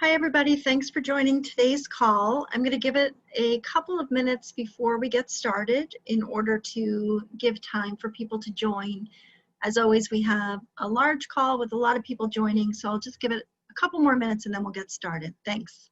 Hi, everybody. Thanks for joining today's call. I'm going to give it a couple of minutes before we get started in order to give time for people to join. As always, we have a large call with a lot of people joining, so I'll just give it a couple more minutes and then we'll get started. Thanks.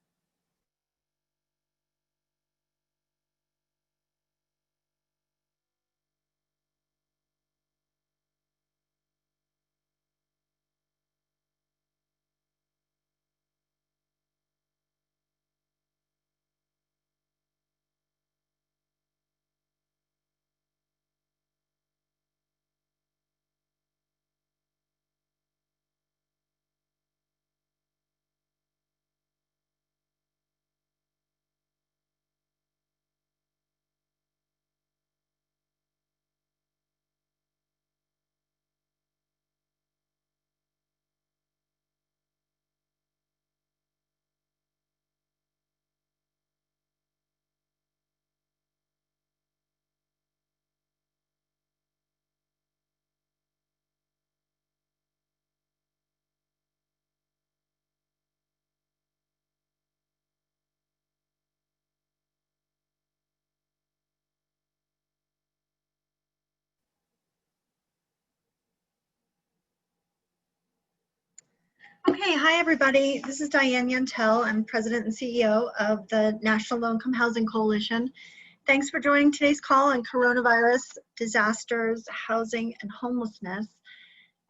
Okay, hi everybody. This is Diane Yantel. I'm President and CEO of the National Low Income Housing Coalition. Thanks for joining today's call on coronavirus, disasters, housing, and homelessness.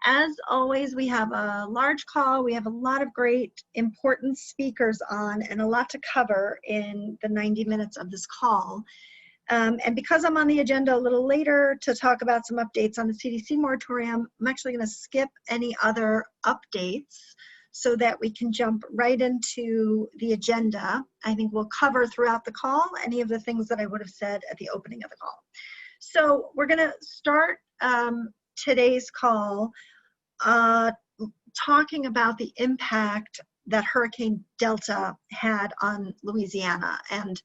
As always, we have a large call. We have a lot of great, important speakers on and a lot to cover in the 90 minutes of this call. And because I'm on the agenda a little later to talk about some updates on the CDC moratorium, I'm actually going to skip any other updates so that we can jump right into the agenda. I think we'll cover throughout the call any of the things that I would have said at the opening of the call. So we're going to start today's call talking about the impact that Hurricane Delta had on Louisiana. And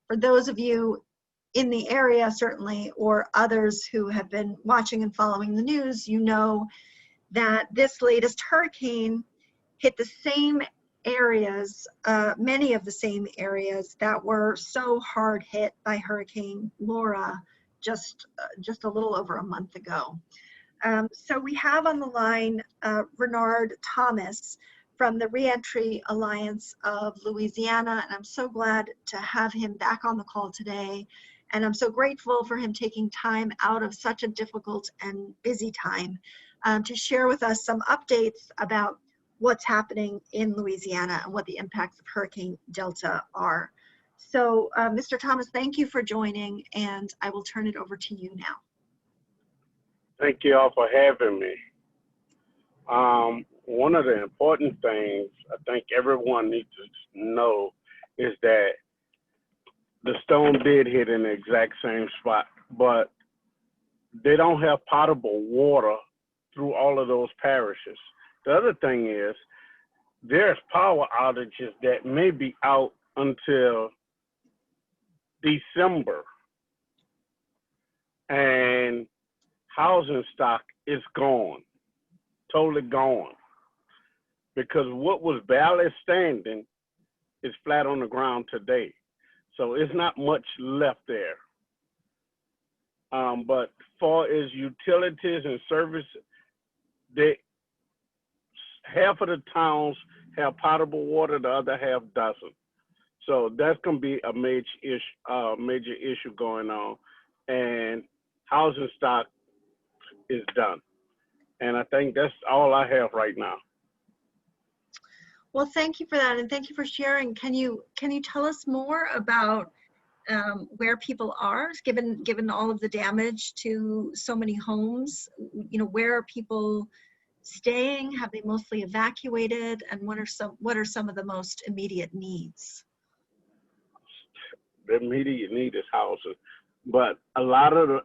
for those of you in the area, certainly, or others who have been watching and following the news, you know that this latest hurricane hit the same areas, many of the same areas that were so hard hit by Hurricane Laura just a little over a month ago. So we have on the line Renard Thomas from the Reentry Alliance of Louisiana, and I'm so glad to have him back on the call today. And I'm so grateful for him taking time out of such a difficult and busy time to share with us some updates about what's happening in Louisiana and what the impacts of Hurricane Delta are. So, Mr. Thomas, thank you for joining, and I will turn it over to you now. Thank you all for having me. One of the important things I think everyone needs to know is that the storm did hit in the exact same spot, but they don't have potable water through all of those parishes. The other thing is there's power outages that may be out until December, and housing stock is gone, totally gone, because what was barely standing is flat on the ground today. So it's not much left there. But far as utilities and service, half of the towns have potable water, the other half doesn't. So that's going to be a major issue going on. And housing stock is done. And I think that's all I have right now. Well, thank you for that, and thank you for sharing. Can you tell us more about where people are, given all of the damage to so many homes? You know, where are people staying? Have they mostly evacuated? And what are some of the most immediate needs? The immediate need is housing, but a lot of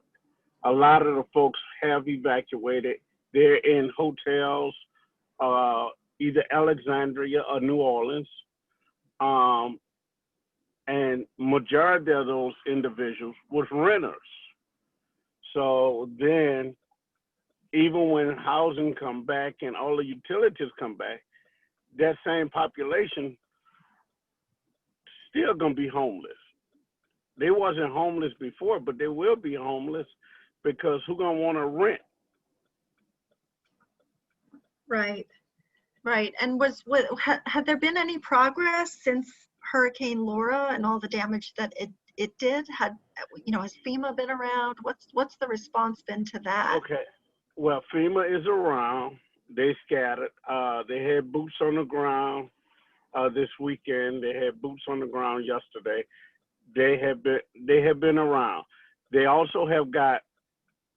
the folks have evacuated. They're in hotels, either Alexandria or New Orleans. And majority of those individuals was renters. So then, even when housing come back and all the utilities come back, that same population still gonna be homeless. They wasn't homeless before, but they will be homeless because who gonna want to rent? Right, right. And had there been any progress since Hurricane Laura and all the damage that it did? Has FEMA been around? What's the response been to that? Okay, well, FEMA is around. They scattered. They had boots on the ground this weekend. They had boots on the ground yesterday. They have been around. They also have got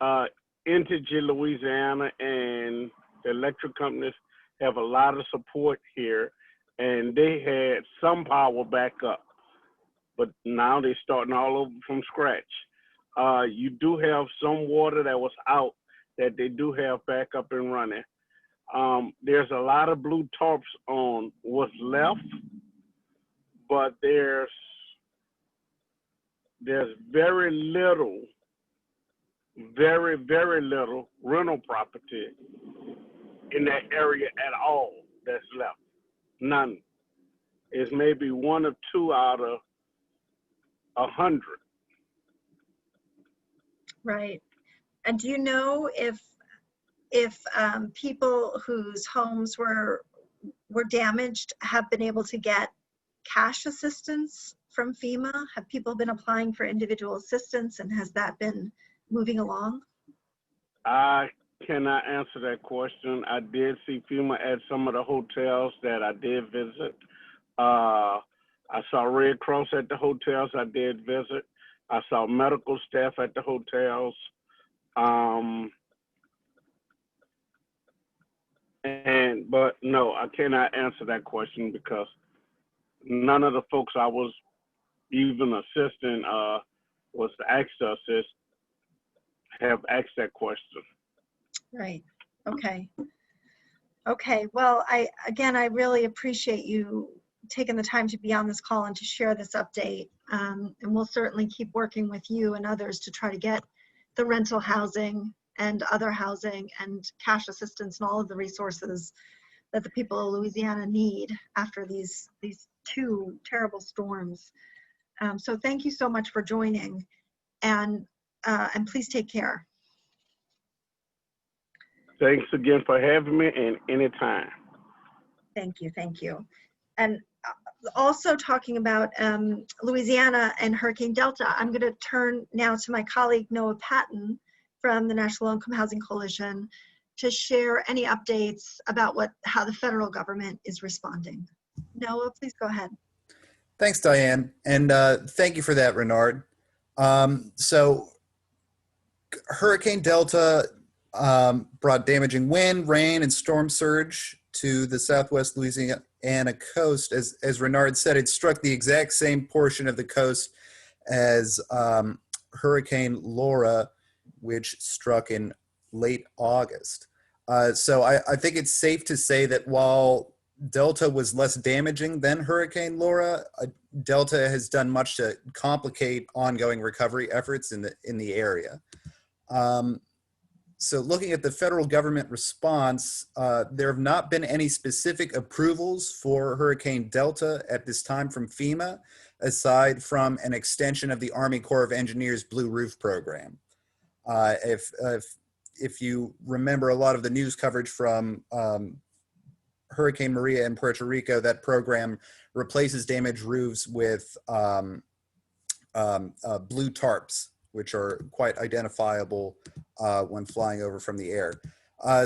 Entergy Louisiana and the electric companies have a lot of support here, and they had some power back up, but now they're starting all over from scratch. You do have some water that was out that they do have back up and running. There's a lot of blue tarps on what's left, but there's very little, very, very little rental property in that area at all that's left. None. It's maybe 1 or 2 out of 100. Right. And do you know if people whose homes were damaged have been able to get cash assistance from FEMA? Have people been applying for individual assistance, and has that been moving along? I cannot answer that question. I did see FEMA at some of the hotels that I did visit. I saw Red Cross at the hotels I did visit. I saw medical staff at the hotels. But no, I cannot answer that question because none of the folks I was even assisting was asked to assist have asked that question. Right. Okay. Okay. Well, I really appreciate you taking the time to be on this call and to share this update. And we'll certainly keep working with you and others to try to get the rental housing and other housing and cash assistance and all of the resources that the people of Louisiana need after these 2 terrible storms. So thank you so much for joining, and please take care. Thanks again for having me, and anytime. Thank you, thank you. And also talking about Louisiana and Hurricane Delta, I'm going to turn now to my colleague Noah Patton from the National Low Income Housing Coalition to share any updates about how the federal government is responding. Noah, please go ahead. Thanks, Diane, and thank you for that, Renard. So Hurricane Delta brought damaging wind, rain, and storm surge to the southwest Louisiana coast. As Renard said, it struck the exact same portion of the coast as Hurricane Laura, which struck in late August. So I think it's safe to say that while Delta was less damaging than Hurricane Laura, Delta has done much to complicate ongoing recovery efforts in the area. So looking at the federal government response, there have not been any specific approvals for Hurricane Delta at this time from FEMA, aside from an extension of the Army Corps of Engineers Blue Roof program. If you remember a lot of the news coverage from Hurricane Maria in Puerto Rico, that program replaces damaged roofs with blue tarps, which are quite identifiable when flying over from the air.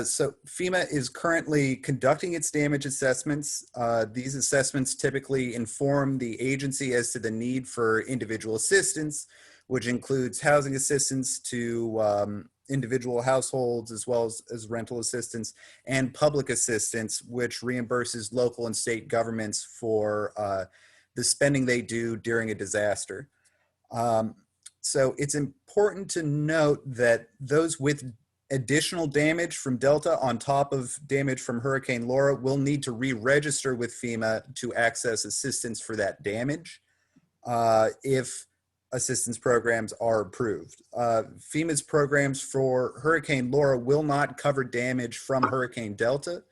So FEMA is currently conducting its damage assessments. These assessments typically inform the agency as to the need for individual assistance, which includes housing assistance to individual households, as well as rental assistance, and public assistance, which reimburses local and state governments for the spending they do during a disaster. So it's important to note that those with additional damage from Delta on top of damage from Hurricane Laura will need to re-register with FEMA to access assistance for that damage if assistance programs are approved. FEMA's programs for Hurricane Laura will not cover damage from Hurricane Delta.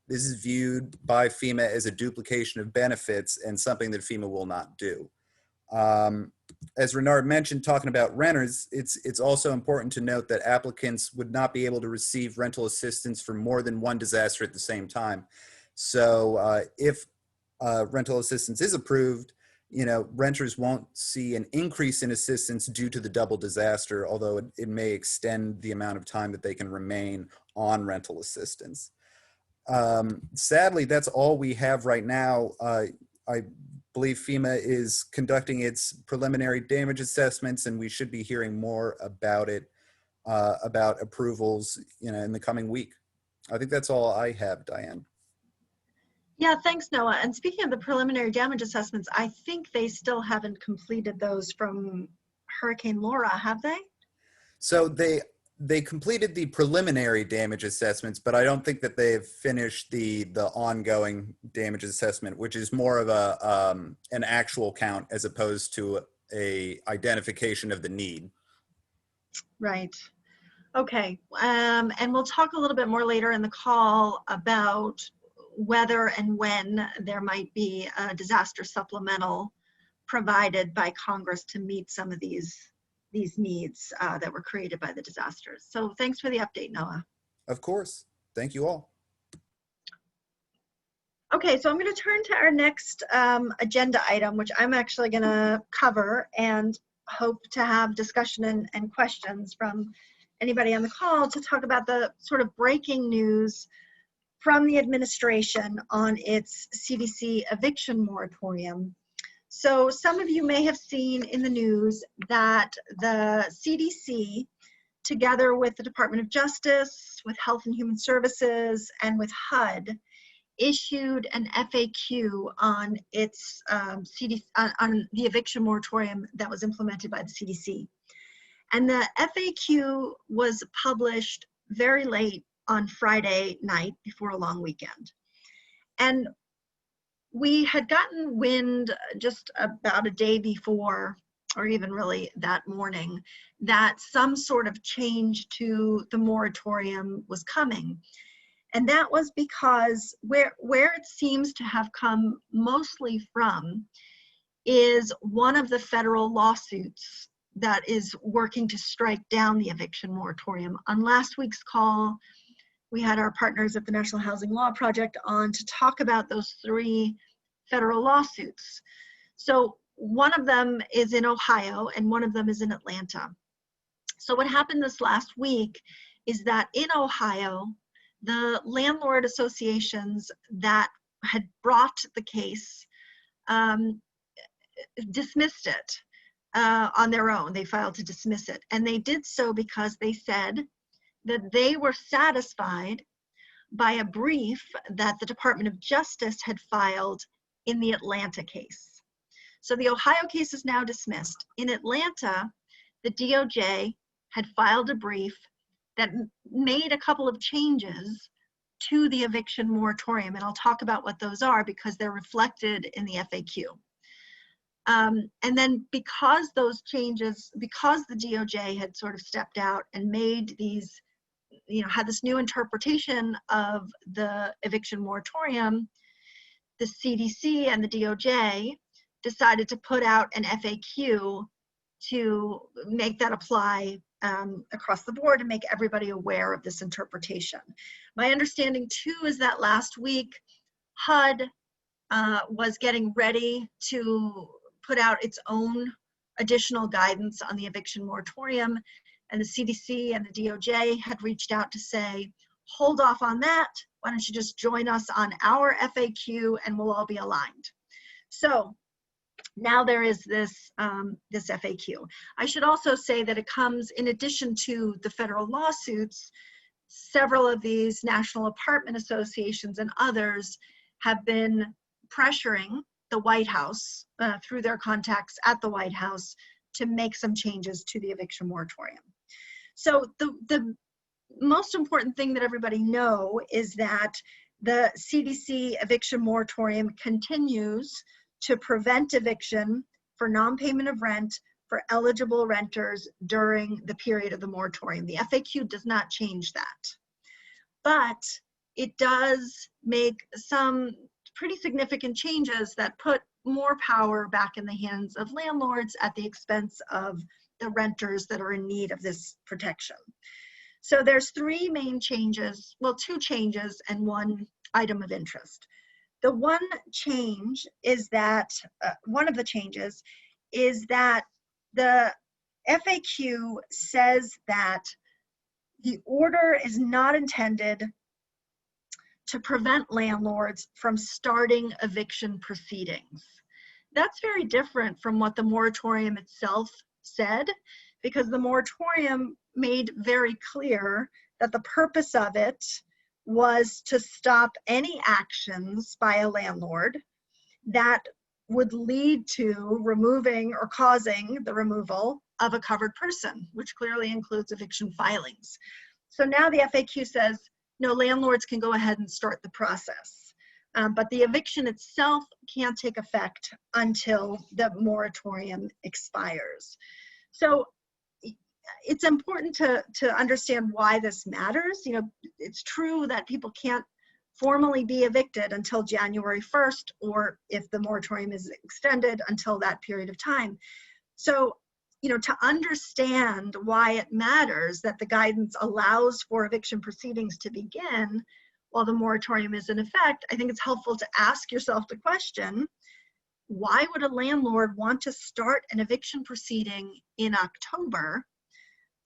This is viewed by FEMA as a duplication of benefits and something that FEMA will not do. As Renard mentioned, talking about renters, it's also important to note that applicants would not be able to receive rental assistance for more than one disaster at the same time. So if rental assistance is approved, renters won't see an increase in assistance due to the double disaster, although it may extend the amount of time that they can remain on rental assistance. Sadly, that's all we have right now. I believe FEMA is conducting its preliminary damage assessments, and we should be hearing more about it, about approvals, in the coming week. I think that's all I have, Diane. Yeah, thanks, Noah. And speaking of the preliminary damage assessments, I think they still haven't completed those from Hurricane Laura, have they? So they completed the preliminary damage assessments, but I don't think that they've finished the ongoing damage assessment, which is more of an actual count as opposed to a identification of the need. Right. Okay. And we'll talk a little bit more later in the call about whether and when there might be a disaster supplemental provided by Congress to meet some of these needs that were created by the disasters. So thanks for the update, Noah. Of course. Thank you all. Okay, so I'm going to turn to our next agenda item, which I'm actually going to cover and hope to have discussion and questions from anybody on the call to talk about the sort of breaking news from the administration on its CDC eviction moratorium. So some of you may have seen in the news that the CDC, together with the Department of Justice, with Health and Human Services, and with HUD, issued an FAQ on its on the eviction moratorium that was implemented by the CDC. And the FAQ was published very late on Friday night before a long weekend. And we had gotten wind just about a day before, or even really that morning, that some sort of change to the moratorium was coming. And that was because where it seems to have come mostly from is one of the federal lawsuits that is working to strike down the eviction moratorium. On last week's call, we had our partners at the National Housing Law Project on to talk about those 3 federal lawsuits. So one of them is in Ohio and one of them is in Atlanta. So what happened this last week is that in Ohio, the landlord associations that had brought the case dismissed it on their own. They filed to dismiss it. And they did so because they said that they were satisfied by a brief that the Department of Justice had filed in the Atlanta case. So the Ohio case is now dismissed. In Atlanta, the DOJ had filed a brief that made a couple of changes to the eviction moratorium. And I'll talk about what those are because they're reflected in the FAQ. And then because those changes, because the DOJ had sort of stepped out and made these, had this new interpretation of the eviction moratorium, the CDC and the DOJ decided to put out an FAQ to make that apply across the board and make everybody aware of this interpretation. My understanding too is that last week HUD was getting ready to put out its own additional guidance on the eviction moratorium, and the CDC and the DOJ had reached out to say, hold off on that. Why don't you just join us on our FAQ and we'll all be aligned. So now there is this, this FAQ. I should also say that it comes in addition to the federal lawsuits. Several of these national apartment associations and others have been pressuring the White House through their contacts at the White House to make some changes to the eviction moratorium. So the most important thing that everybody know is that the CDC eviction moratorium continues to prevent eviction for non-payment of rent for eligible renters during the period of the moratorium. The FAQ does not change that. But it does make some pretty significant changes that put more power back in the hands of landlords at the expense of the renters that are in need of this protection. So there's three main changes, well, two changes and one item of interest. The one change is that, one of the changes is that the FAQ says that the order is not intended to prevent landlords from starting eviction proceedings. That's very different from what the moratorium itself said, because the moratorium made very clear that the purpose of it was to stop any actions by a landlord that would lead to removing or causing the removal of a covered person, which clearly includes eviction filings. So now the FAQ says, no, landlords can go ahead and start the process. But the eviction itself can't take effect until the moratorium expires. So it's important to understand why this matters. You know, it's true that people can't formally be evicted until January 1st, or if the moratorium is extended until that period of time. So, you know, to understand why it matters that the guidance allows for eviction proceedings to begin while the moratorium is in effect, I think it's helpful to ask yourself the question, why would a landlord want to start an eviction proceeding in October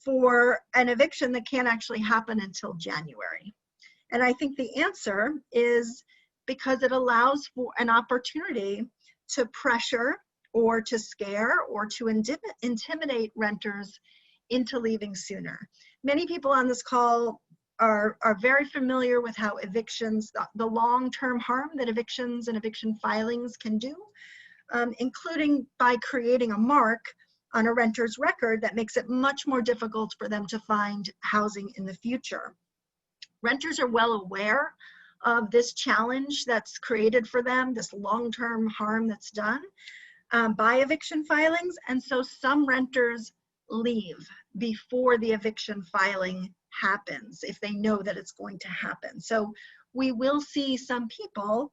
for an eviction that can't actually happen until January? And I think the answer is because it allows for an opportunity to pressure or to scare or to intimidate renters into leaving sooner. Many people on this call are very familiar with how evictions, the long-term harm that evictions and eviction filings can do, including by creating a mark on a renter's record that makes it much more difficult for them to find housing in the future. Renters are well aware of this challenge that's created for them, this long-term harm that's done by eviction filings, and so some renters leave before the eviction filing happens if they know that it's going to happen. So we will see some people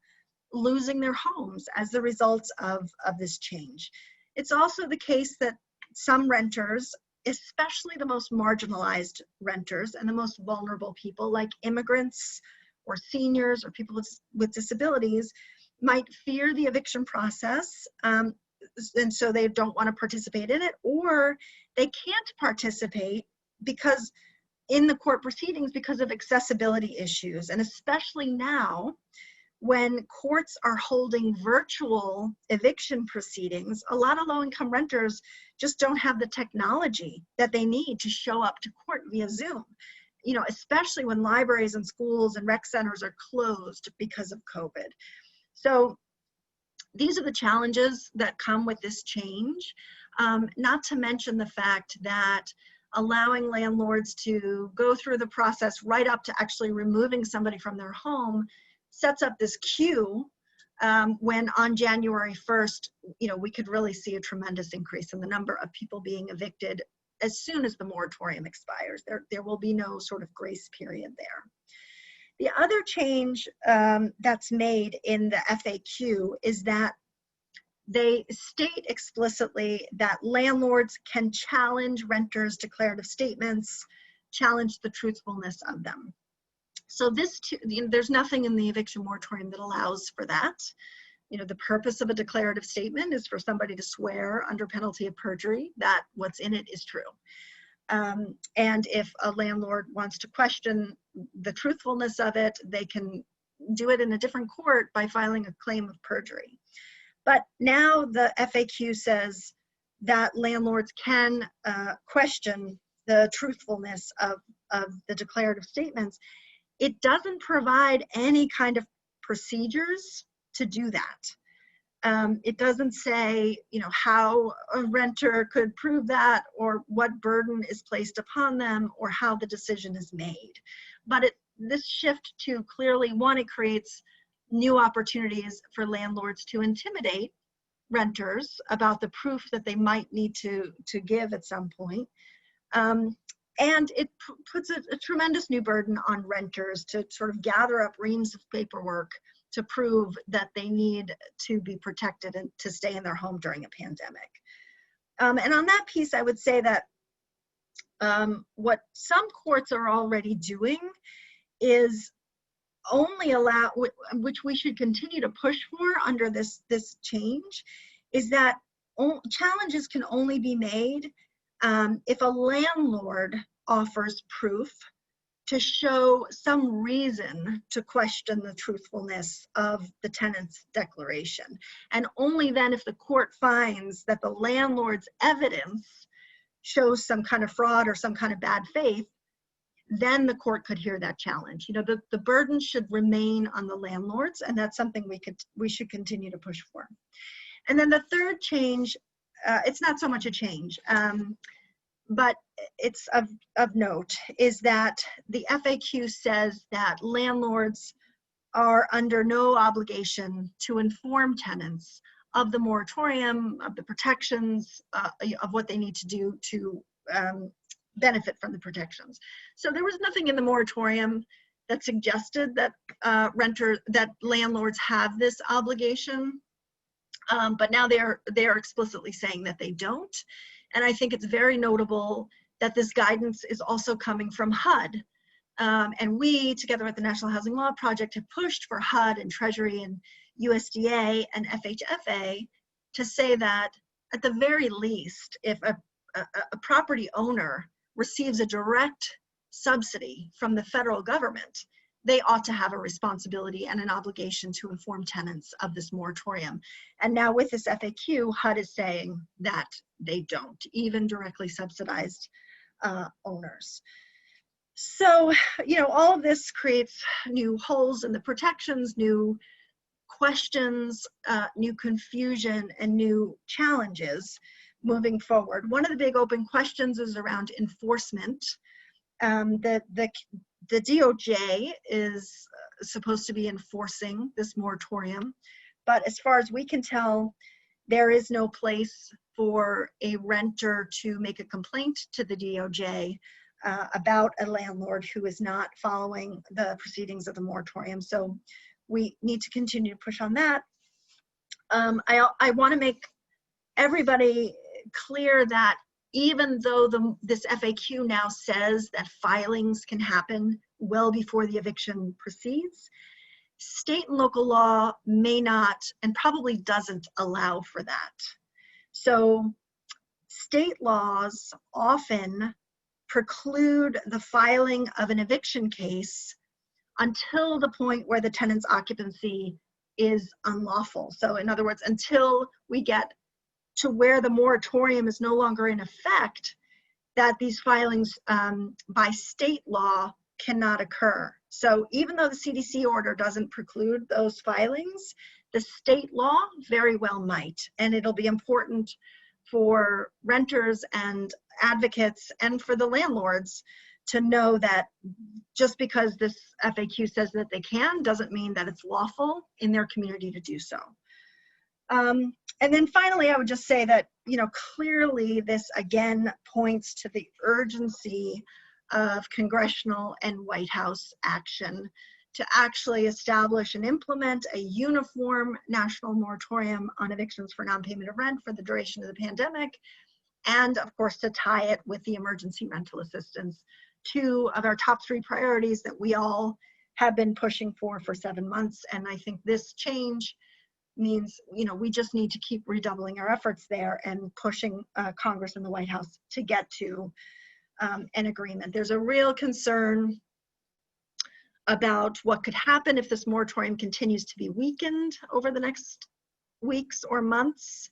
losing their homes as a result of this change. It's also the case that some renters, especially the most marginalized renters and the most vulnerable people like immigrants or seniors or people with disabilities, might fear the eviction process, and so they don't want to participate in it, or they can't participate because in the court proceedings because of accessibility issues. And especially now when courts are holding virtual eviction proceedings, a lot of low-income renters just don't have the technology that they need to show up to court via Zoom, you know, especially when libraries and schools and rec centers are closed because of COVID. So these are the challenges that come with this change, not to mention the fact that allowing landlords to go through the process right up to actually removing somebody from their home sets up this queue when on January 1st, you know, we could really see a tremendous increase in the number of people being evicted as soon as the moratorium expires. There will be no sort of grace period there. The other change that's made in the FAQ is that they state explicitly that landlords can challenge renters' declarative statements, challenge the truthfulness of them. So this, there's nothing in the eviction moratorium that allows for that. You know, the purpose of a declarative statement is for somebody to swear under penalty of perjury that what's in it is true. And if a landlord wants to question the truthfulness of it, they can do it in a different court by filing a claim of perjury. But now the FAQ says that landlords can question the truthfulness of the declarative statements. It doesn't provide any kind of procedures to do that. It doesn't say, you know, how a renter could prove that or what burden is placed upon them or how the decision is made. But this shift to clearly, one, it creates new opportunities for landlords to intimidate renters about the proof that they might need to give at some point. And it puts a tremendous new burden on renters to sort of gather up reams of paperwork to prove that they need to be protected and to stay in their home during a pandemic. And on that piece, I would say that what some courts are already doing is only allow, which we should continue to push for under this change, is that challenges can only be made if a landlord offers proof to show some reason to question the truthfulness of the tenant's declaration. And only then, if the court finds that the landlord's evidence shows some kind of fraud or some kind of bad faith, then the court could hear that challenge. You know, the burden should remain on the landlords, and that's something we should continue to push for. And then the third change, it's not so much a change, but it's of note, is that the FAQ says that landlords are under no obligation to inform tenants of the moratorium, of the protections, of what they need to do to benefit from the protections. So there was nothing in the moratorium that suggested that that landlords have this obligation, but now they are explicitly saying that they don't. And I think it's very notable that this guidance is also coming from HUD. And we, together with the National Housing Law Project, have pushed for HUD and Treasury and USDA and FHFA to say that, at the very least, if a property owner receives a direct subsidy from the federal government, they ought to have a responsibility and an obligation to inform tenants of this moratorium. And now with this FAQ, HUD is saying that they don't, even directly subsidized owners. So, you know, all of this creates new holes in the protections, new questions, new confusion, and new challenges moving forward. One of the big open questions is around enforcement. The DOJ is supposed to be enforcing this moratorium, but as far as we can tell, there is no place for a renter to make a complaint to the DOJ about a landlord who is not following the proceedings of the moratorium. So we need to continue to push on that. I want to make everybody clear that even though this FAQ now says that filings can happen well before the eviction proceeds, state and local law may not and probably doesn't allow for that. So state laws often preclude the filing of an eviction case until the point where the tenant's occupancy is unlawful. So in other words, until we get to where the moratorium is no longer in effect, that these filings by state law cannot occur. So even though the CDC order doesn't preclude those filings, the state law very well might. And it'll be important for renters and advocates and for the landlords to know that just because this FAQ says that they can doesn't mean that it's lawful in their community to do so. And then finally, I would just say that, you know, clearly this again points to the urgency of congressional and White House action to actually establish and implement a uniform national moratorium on evictions for non-payment of rent for the duration of the pandemic, and of course to tie it with the emergency rental assistance, two of our top 3 priorities that we all have been pushing for 7 months. And I think this change means, you know, we just need to keep redoubling our efforts there and pushing Congress and the White House to get to an agreement. There's a real concern about what could happen if this moratorium continues to be weakened over the next weeks or months.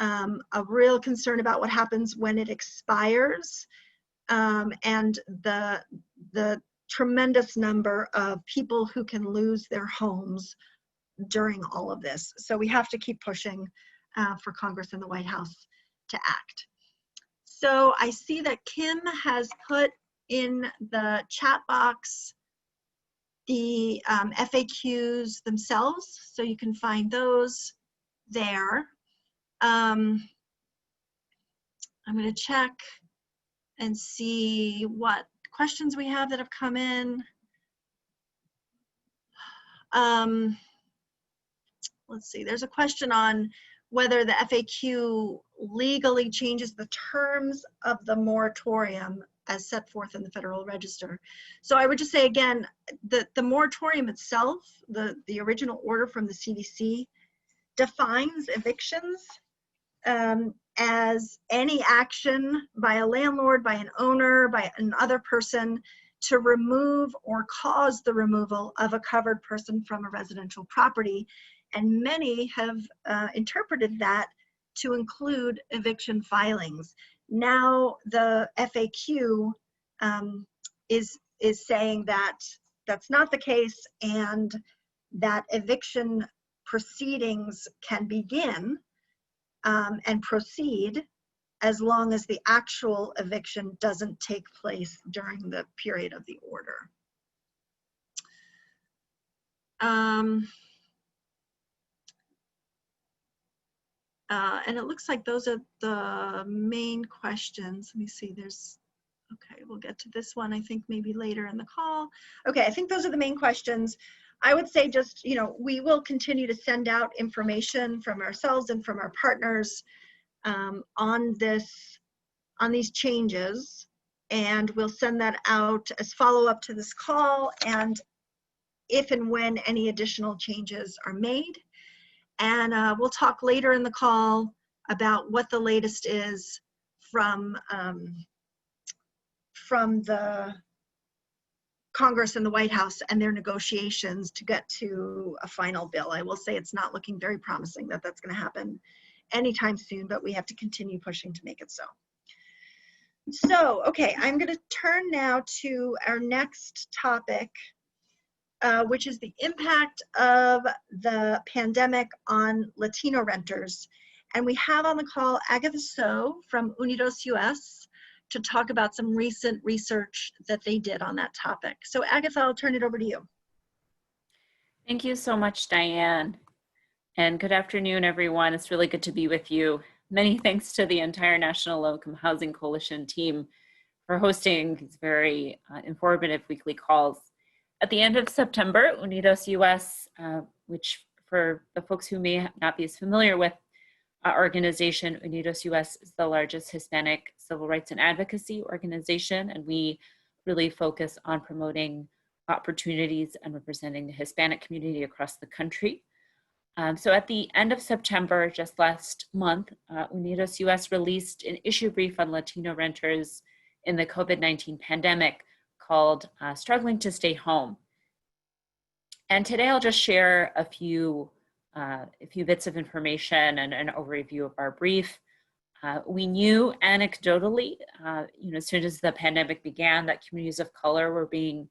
A real concern about what happens when it expires, and the tremendous number of people who can lose their homes during all of this. So we have to keep pushing for Congress and the White House to act. So I see that Kim has put in the chat box the FAQs themselves, so you can find those there. I'm going to check and see what questions we have that have come in. Let's see, there's a question on whether the FAQ legally changes the terms of the moratorium as set forth in the Federal Register. So I would just say again, the moratorium itself, the original order from the CDC, defines evictions as any action by a landlord, by an owner, by another person to remove or cause the removal of a covered person from a residential property. And many have interpreted that to include eviction filings. Now the FAQ is saying that that's not the case, and that eviction proceedings can begin and proceed as long as the actual eviction doesn't take place during the period of the order. And it looks like those are the main questions. Let me see, okay, we'll get to this one, I think maybe later in the call. Okay, I think those are the main questions. I would say just, we will continue to send out information from ourselves and from our partners on these changes, and we'll send that out as follow-up to this call, and if and when any additional changes are made. And we'll talk later in the call about what the latest is from the Congress and the White House and their negotiations to get to a final bill. I will say it's not looking very promising that that's going to happen anytime soon, but we have to continue pushing to make it so. So, okay, I'm going to turn now to our next topic, which is the impact of the pandemic on Latino renters. And we have on the call Agatha So from UnidosUS to talk about some recent research that they did on that topic. So Agatha, I'll turn it over to you. Thank you so much, Diane. And good afternoon, everyone. It's really good to be with you. Many thanks to the entire National Low-Income Housing Coalition team for hosting these very informative weekly calls. At the end of September, UnidosUS, which for the folks who may not be as familiar with our organization, UnidosUS is the largest Hispanic civil rights and advocacy organization, and we really focus on promoting opportunities and representing the Hispanic community across the country. So at the end of September, just last month, UnidosUS released an issue brief on Latino renters in the COVID-19 pandemic called Struggling to Stay Home. And today I'll just share a few bits of information and an overview of our brief. We knew anecdotally, as soon as the pandemic began, that communities of color were being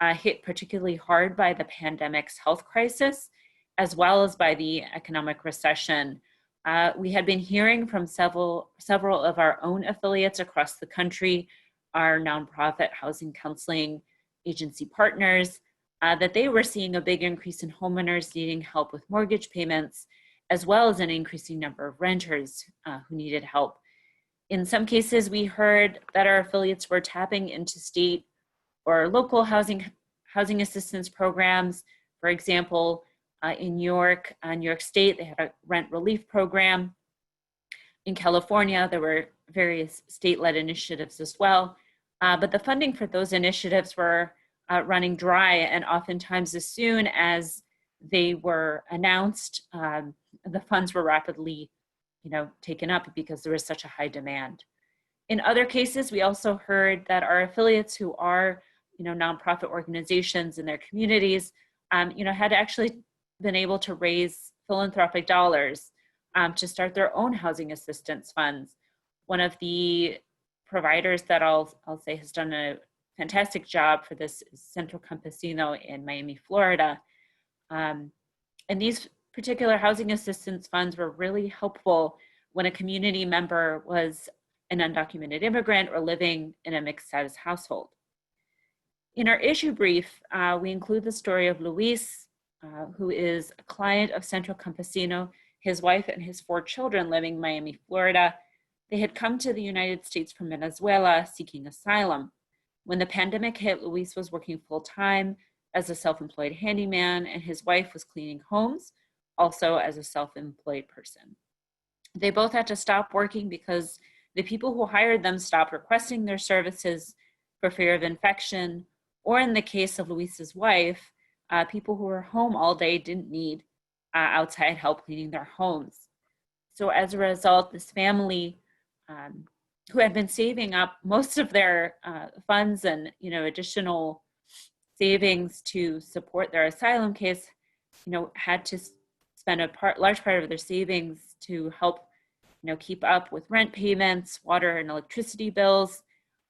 hit particularly hard by the pandemic's health crisis, as well as by the economic recession. We had been hearing from several of our own affiliates across the country, our nonprofit housing counseling agency partners, that they were seeing a big increase in homeowners needing help with mortgage payments, as well as an increasing number of renters who needed help. In some cases, we heard that our affiliates were tapping into state or local housing assistance programs. For example, in New York State, they had a rent relief program. In California, there were various state-led initiatives as well. But the funding for those initiatives were running dry, and oftentimes as soon as they were announced, the funds were rapidly taken up because there was such a high demand. In other cases, we also heard that our affiliates who are nonprofit organizations in their communities had actually been able to raise philanthropic dollars to start their own housing assistance funds. One of the providers that I'll say has done a fantastic job for this is Centro Campesino in Miami, Florida. And these particular housing assistance funds were really helpful when a community member was an undocumented immigrant or living in a mixed status household. In our issue brief, we include the story of Luis, who is a client of Centro Campesino, his wife and his 4 children living in Miami, Florida. They had come to the United States from Venezuela seeking asylum. When the pandemic hit, Luis was working full-time as a self-employed handyman, and his wife was cleaning homes, also as a self-employed person. They both had to stop working because the people who hired them stopped requesting their services for fear of infection, or in the case of Luis's wife, people who were home all day didn't need outside help cleaning their homes. So as a result, this family who had been saving up most of their funds and additional savings to support their asylum case, had to spend a large part of their savings to help keep up with rent payments, water and electricity bills.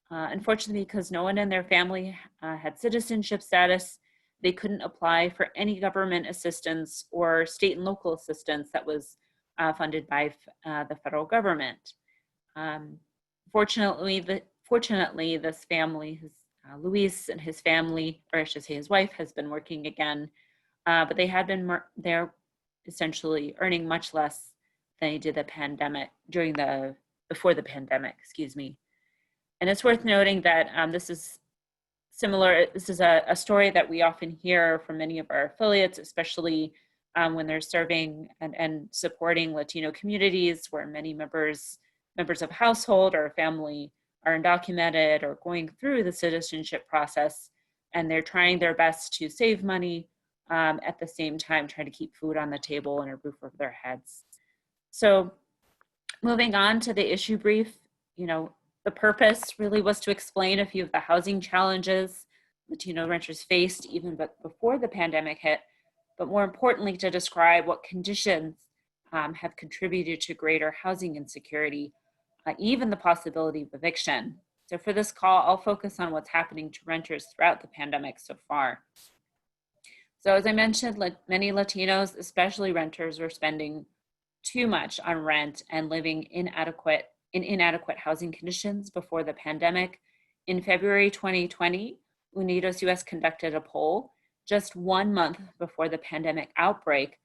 Unfortunately, because no one in their family had citizenship status, they couldn't apply for any government assistance or state and local assistance that was funded by the federal government. Fortunately, this family, Luis and his family, or I should say his wife, has been working again, but they had been they're essentially earning much less than they did before the pandemic, excuse me. And it's worth noting that this is similar. This is a story that we often hear from many of our affiliates, especially when they're serving and supporting Latino communities where many members of household or family are undocumented or going through the citizenship process, and they're trying their best to save money at the same time trying to keep food on the table and a roof over their heads. So moving on to the issue brief, the purpose really was to explain a few of the housing challenges Latino renters faced even before the pandemic hit, but more importantly, to describe what conditions have contributed to greater housing insecurity, even the possibility of eviction. So for this call, I'll focus on what's happening to renters throughout the pandemic so far. So as I mentioned, many Latinos, especially renters, were spending too much on rent and living in inadequate housing conditions before the pandemic. In February 2020, UnidosUS conducted a poll just 1 month before the pandemic outbreak,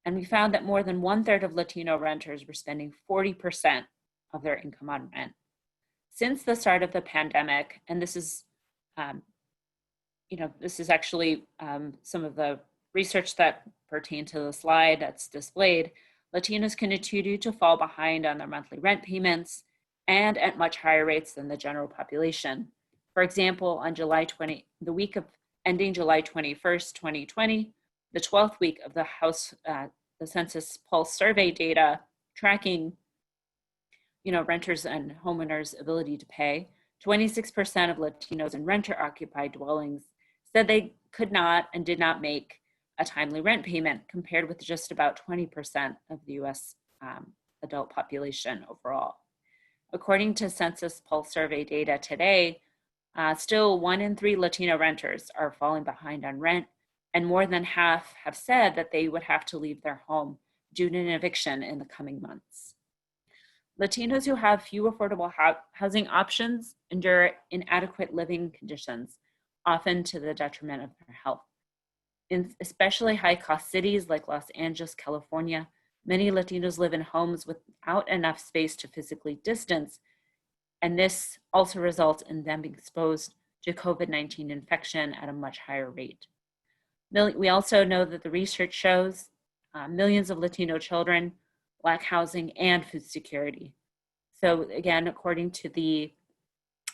and we found that more than 1/3 of Latino renters were spending 40% of their income on rent. Since the start of the pandemic, and this is actually some of the research that pertain to the slide that's displayed, Latinos continue to fall behind on their monthly rent payments and at much higher rates than the general population. For example, on the week of ending July 21st, 2020, the 12th week of the Census Pulse survey data tracking, renters and homeowners' ability to pay, 26% of Latinos in renter-occupied dwellings said they could not and did not make a timely rent payment, compared with just about 20% of the US adult population overall. According to Census Pulse survey data today, still 1 in 3 Latino renters are falling behind on rent, and more than half have said that they would have to leave their home due to an eviction in the coming months. Latinos who have few affordable housing options endure inadequate living conditions, often to the detriment of their health. In especially high-cost cities like Los Angeles, California, many Latinos live in homes without enough space to physically distance, and this also results in them being exposed to COVID-19 infection at a much higher rate. We also know that the research shows millions of Latino children lack housing and food security. So again, according to the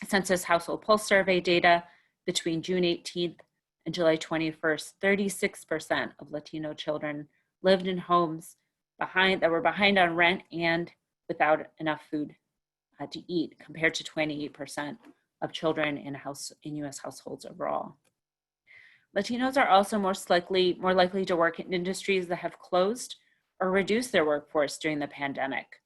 Census Household Pulse survey data, between June 18th and July 21st, 36% of Latino children lived in homes that were behind on rent and without enough food to eat, compared to 28% of children in US households overall. Latinos are also more likely to work in industries that have closed or reduced their workforce during the pandemic.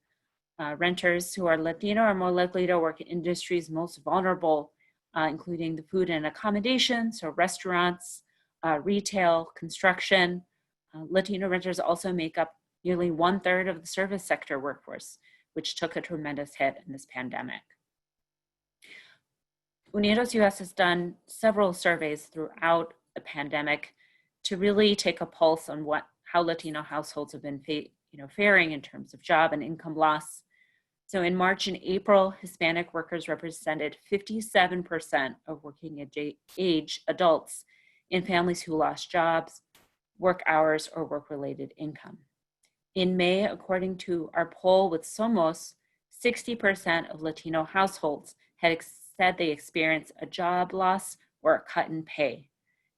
Renters who are Latino are more likely to work in industries most vulnerable, including the food and accommodation, so restaurants, retail, construction. Latino renters also make up nearly 1/3 of the service sector workforce, which took a tremendous hit in this pandemic. UnidosUS has done several surveys throughout the pandemic to really take a pulse on how Latino households have been faring in terms of job and income loss. So in March and April, Hispanic workers represented 57% of working age adults in families who lost jobs, work hours, or work-related income. In May, according to our poll with Somos, 60% of Latino households had said they experienced a job loss or a cut in pay.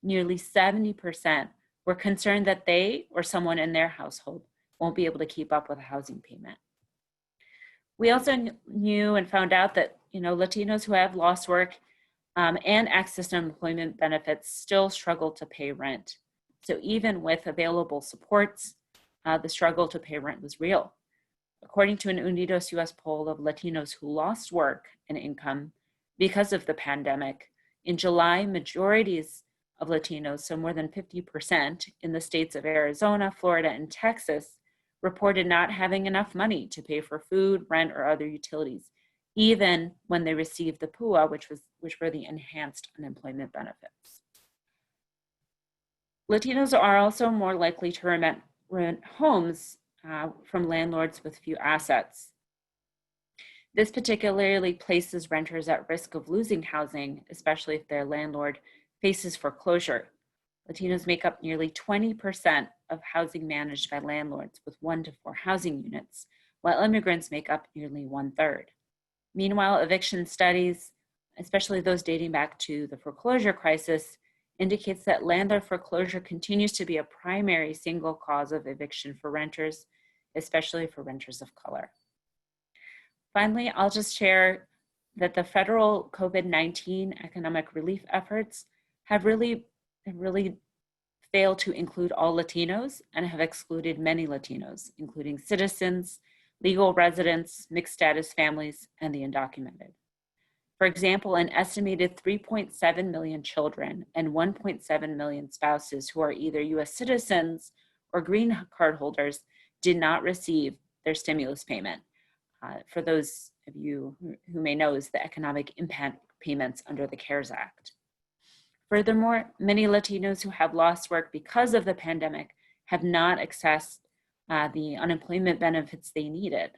Nearly 70% were concerned that they or someone in their household won't be able to keep up with a housing payment. We also knew and found out that Latinos who have lost work and access to employment benefits still struggle to pay rent. So even with available supports, the struggle to pay rent was real. According to an UnidosUS poll of Latinos who lost work and income because of the pandemic, in July, majorities of Latinos, so more than 50% in the states of Arizona, Florida, and Texas, reported not having enough money to pay for food, rent, or other utilities, even when they received the PUA, which were the enhanced unemployment benefits. Latinos are also more likely to rent homes from landlords with few assets. This particularly places renters at risk of losing housing, especially if their landlord faces foreclosure. Latinos make up nearly 20% of housing managed by landlords with 1 to 4 housing units, while immigrants make up nearly 1/3. Meanwhile, eviction studies, especially those dating back to the foreclosure crisis, indicates that landlord foreclosure continues to be a primary single cause of eviction for renters, especially for renters of color. Finally, I'll just share that the federal COVID-19 economic relief efforts have really failed to include all Latinos and have excluded many Latinos, including citizens, legal residents, mixed status families, and the undocumented. For example, an estimated 3.7 million children and 1.7 million spouses who are either US citizens or green card holders did not receive their stimulus payment. For those of you who may know, is the economic impact payments under the CARES Act. Furthermore, many Latinos who have lost work because of the pandemic have not accessed the unemployment benefits they needed.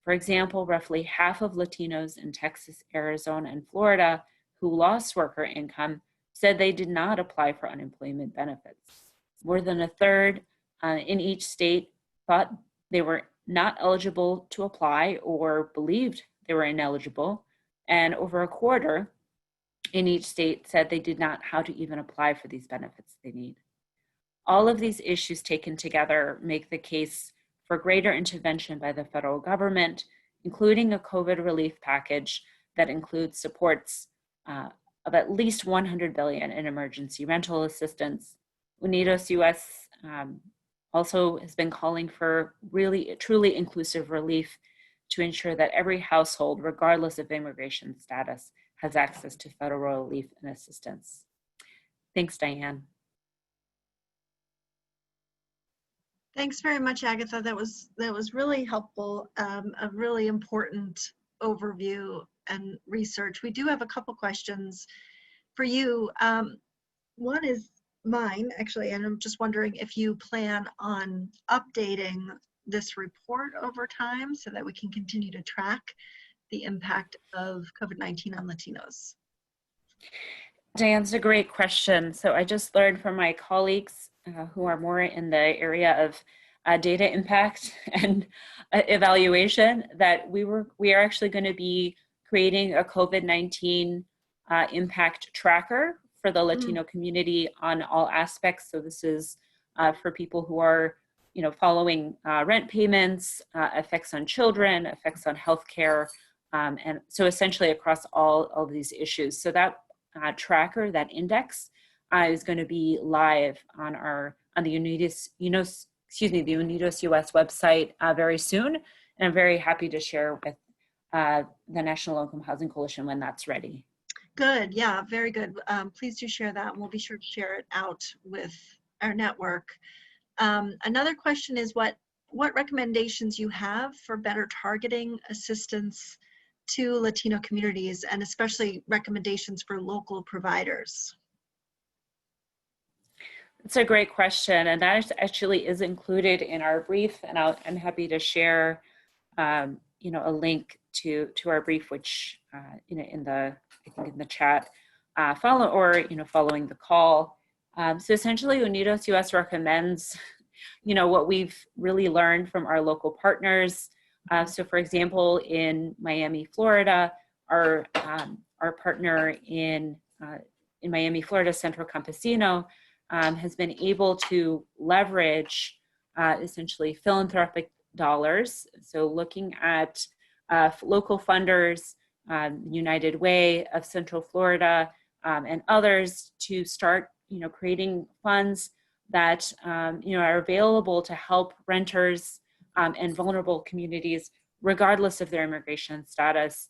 For example, roughly half of Latinos in Texas, Arizona, and Florida who lost work or income said they did not apply for unemployment benefits. More than a third in each state thought they were not eligible to apply or believed they were ineligible, and over a quarter in each state said they did not know how to even apply for these benefits they need. All of these issues taken together make the case for greater intervention by the federal government, including a COVID relief package that includes supports of at least $100 billion in emergency rental assistance. UnidosUS also has been calling for really truly inclusive relief to ensure that every household, regardless of immigration status, has access to federal relief and assistance. Thanks, Diane. Thanks very much, Agatha. That was really helpful, a really important overview and research. We do have a couple questions for you. One is mine, actually, and I'm just wondering if you plan on updating this report over time so that we can continue to track the impact of COVID-19 on Latinos. Diane's a great question. So I just learned from my colleagues who are more in the area of data impact and evaluation that we are actually going to be creating a COVID-19 impact tracker for the Latino community on all aspects. So this is for people who are, following rent payments, effects on children, effects on healthcare, and so essentially across all of these issues. So that tracker, that index, is going to be live on the UnidosUS website very soon, and I'm very happy to share with the National Low-Income Housing Coalition when that's ready. Good, yeah, very good. Please do share that, and we'll be sure to share it out with our network. Another question is what recommendations you have for better targeting assistance to Latino communities, and especially recommendations for local providers? It's a great question, and that actually is included in our brief, and I'm happy to share a link to our brief, which in the chat, following the call. So essentially, UnidosUS recommends, what we've really learned from our local partners. So, for example, in Miami, Florida, our partner in Miami, Florida, Centro Campesino, has been able to leverage essentially philanthropic dollars. So, looking at local funders, United Way of Central Florida, and others to start, creating funds that are available to help renters and vulnerable communities, regardless of their immigration status.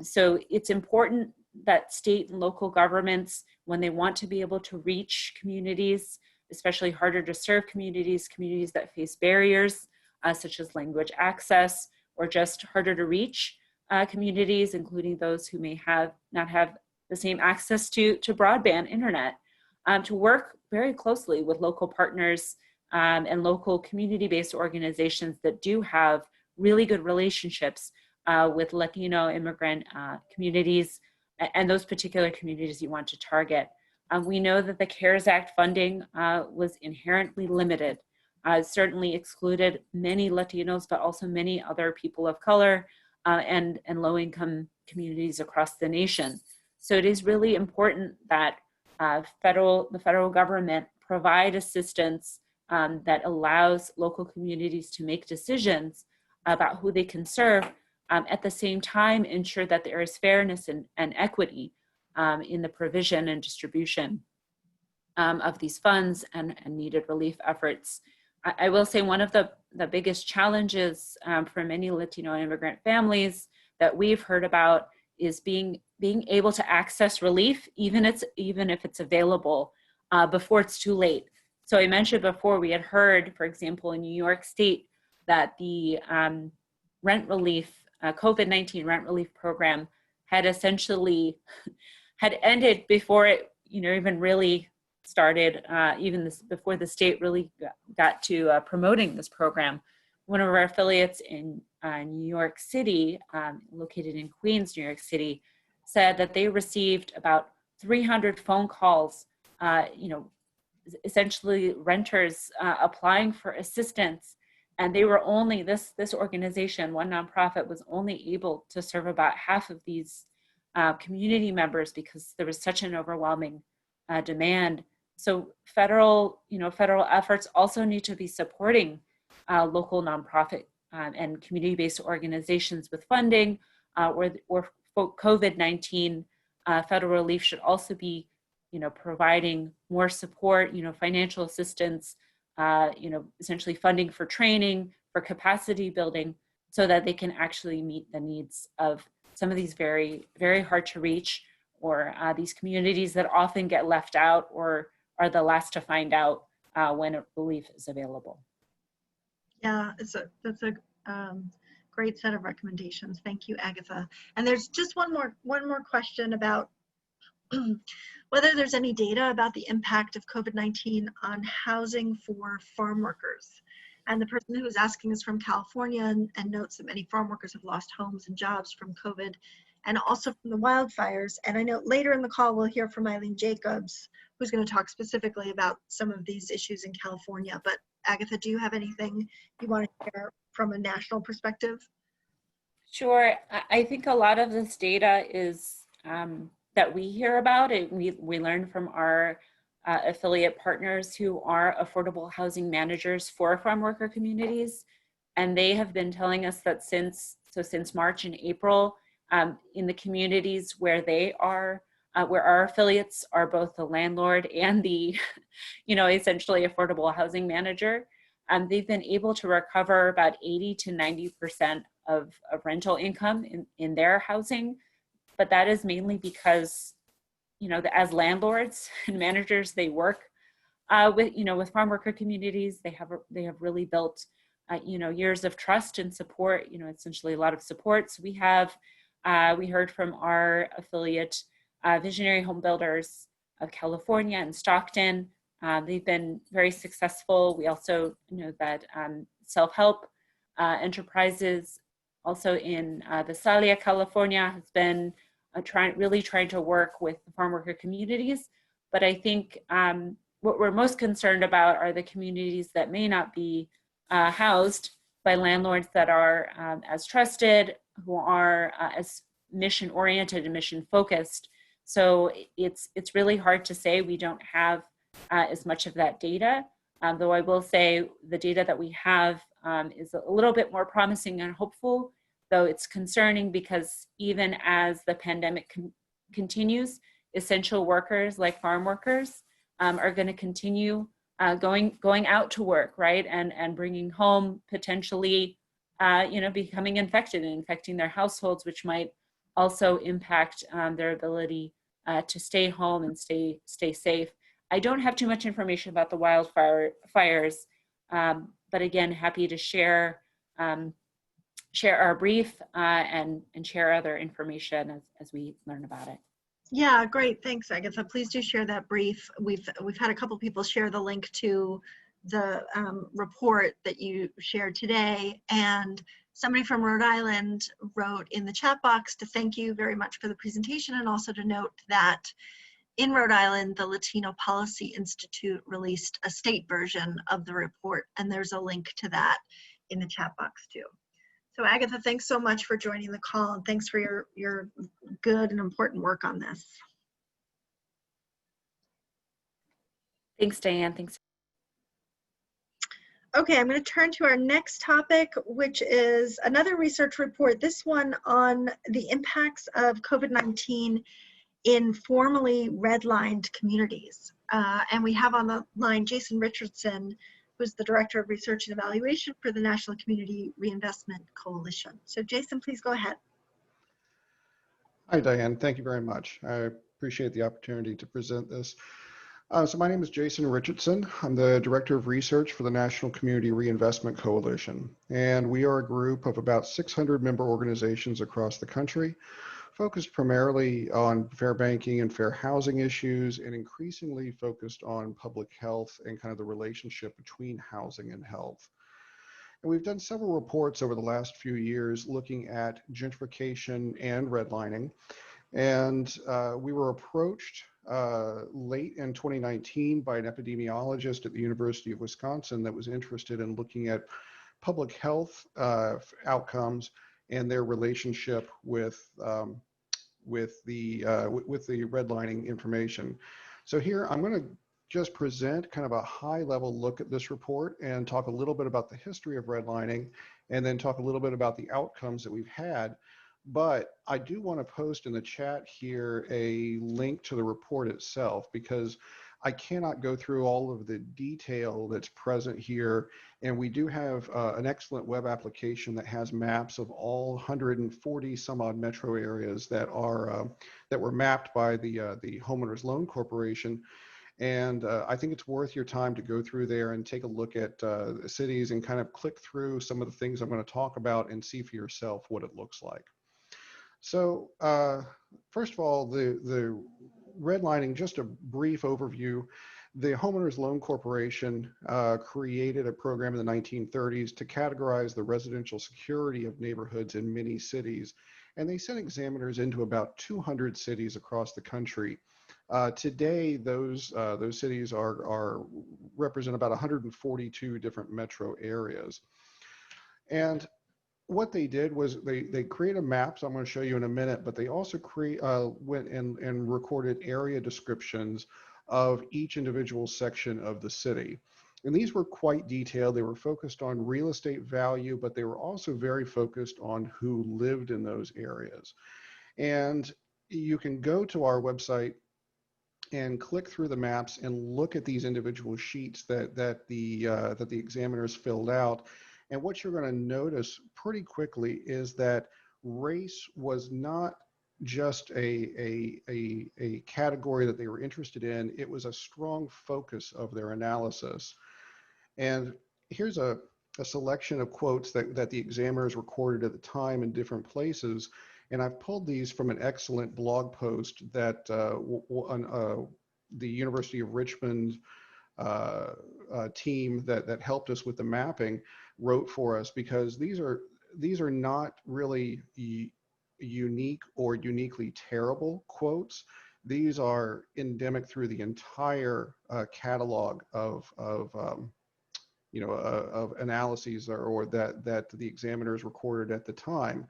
So it's important that state and local governments, when they want to be able to reach communities, especially harder to serve communities that face barriers such as language access, or just harder to reach communities, including those who may not have the same access to broadband internet, to work very closely with local partners and local community-based organizations that do have really good relationships with Latino immigrant communities and those particular communities you want to target. We know that the CARES Act funding was inherently limited. Certainly excluded many Latinos, but also many other people of color and low-income communities across the nation. So it is really important that the federal government provide assistance that allows local communities to make decisions about who they can serve, at the same time ensure that there is fairness and equity in the provision and distribution of these funds and needed relief efforts. I will say one of the biggest challenges for many Latino immigrant families that we've heard about is being able to access relief, even if it's available before it's too late. So I mentioned before, we had heard, for example, in New York State, that the rent relief, COVID-19 rent relief program had essentially ended before it even really started, before the state really got to promoting this program. One of our affiliates in New York City, located in Queens, New York City, said that they received about 300 phone calls, essentially renters applying for assistance, and they were only, this organization, one nonprofit, was only able to serve about half of these community members because there was such an overwhelming demand. So federal efforts also need to be supporting local nonprofit and community-based organizations with funding, or COVID-19 federal relief should also be, providing more support, financial assistance, essentially funding for training, for capacity building, so that they can actually meet the needs of some of these very, very hard to reach, or these communities that often get left out or are the last to find out when relief is available. Yeah, that's a great set of recommendations. Thank you, Agatha. And there's just one more question about whether there's any data about the impact of COVID-19 on housing for farm workers. And the person who is asking is from California and notes that many farm workers have lost homes and jobs from COVID and also from the wildfires. And I know later in the call, we'll hear from Eileen Jacobs, who's going to talk specifically about some of these issues in California. But Agatha, do you have anything you want to share from a national perspective? Sure. I think a lot of this data is that we hear about it. We learn from our affiliate partners who are affordable housing managers for farm worker communities. And they have been telling us that since March and April, in the communities where they are, where our affiliates are both the landlord and the, essentially affordable housing manager, they've been able to recover about 80 to 90% of rental income in their housing. But that is mainly because, as landlords and managers, they work with farm worker communities. They have really built, years of trust and support. Essentially a lot of support. So we heard from our affiliate, Visionary Home Builders of California and Stockton. They've been very successful. We also know that self-help enterprises also in Visalia, California, has been really trying to work with the farm worker communities. But I think what we're most concerned about are the communities that may not be housed by landlords that are as trusted, who are as mission oriented and mission focused. So it's really hard to say. We don't have as much of that data, though I will say the data that we have is a little bit more promising and hopeful, though it's concerning because even as the pandemic continues, essential workers like farm workers are going to continue going out to work, right? And bringing home potentially, becoming infected and infecting their households, which might also impact their ability to stay home and stay safe. I don't have too much information about the wildfires, but again, happy to share our brief and share other information as we learn about it. Yeah, great. Thanks, Agatha. Please do share that brief. We've had a couple people share the link to the report that you shared today, and somebody from Rhode Island wrote in the chat box to thank you very much for the presentation, and also to note that in Rhode Island, the Latino Policy Institute released a state version of the report, and there's a link to that in the chat box too. So Agatha, thanks so much for joining the call, and thanks for your good and important work on this. Thanks, Diane. Thanks. Okay, I'm going to turn to our next topic, which is another research report, this one on the impacts of COVID-19 in formerly redlined communities. And we have on the line Jason Richardson, who's the Director of Research and Evaluation for the National Community Reinvestment Coalition. So Jason, please go ahead. Hi, Diane. Thank you very much. I appreciate the opportunity to present this. So my name is Jason Richardson. I'm the Director of Research for the National Community Reinvestment Coalition. And we are a group of about 600 member organizations across the country, focused primarily on fair banking and fair housing issues, and increasingly focused on public health and kind of the relationship between housing and health. And we've done several reports over the last few years looking at gentrification and redlining. And we were approached late in 2019 by an epidemiologist at the University of Wisconsin that was interested in looking at public health outcomes and their relationship with the redlining information. So here I'm going to just present kind of a high-level look at this report and talk a little bit about the history of redlining, and then talk a little bit about the outcomes that we've had. But I do want to post in the chat here a link to the report itself, because I cannot go through all of the detail that's present here. And we do have an excellent web application that has maps of all 140 some odd metro areas that are that were mapped by the Homeowners Loan Corporation. And I think it's worth your time to go through there and take a look at cities and kind of click through some of the things I'm going to talk about and see for yourself what it looks like. So first of all, the redlining, just a brief overview. The Homeowners Loan Corporation created a program in the 1930s to categorize the residential security of neighborhoods in many cities. And they sent examiners into about 200 cities across the country. Today, those cities represent about 142 different metro areas. And what they did was they created maps I'm going to show you in a minute, but they also went and recorded area descriptions of each individual section of the city. And these were quite detailed. They were focused on real estate value, but they were also very focused on who lived in those areas. And you can go to our website and click through the maps and look at these individual sheets that the examiners filled out. And what you're going to notice pretty quickly is that race was not just a category that they were interested in. It was a strong focus of their analysis. And here's a selection of quotes that the examiners recorded at the time in different places. And I've pulled these from an excellent blog post that the University of Richmond team that helped us with the mapping wrote for us, because these are these are not really unique or uniquely terrible quotes. These are endemic through the entire catalog of analyses or that the examiners recorded at the time.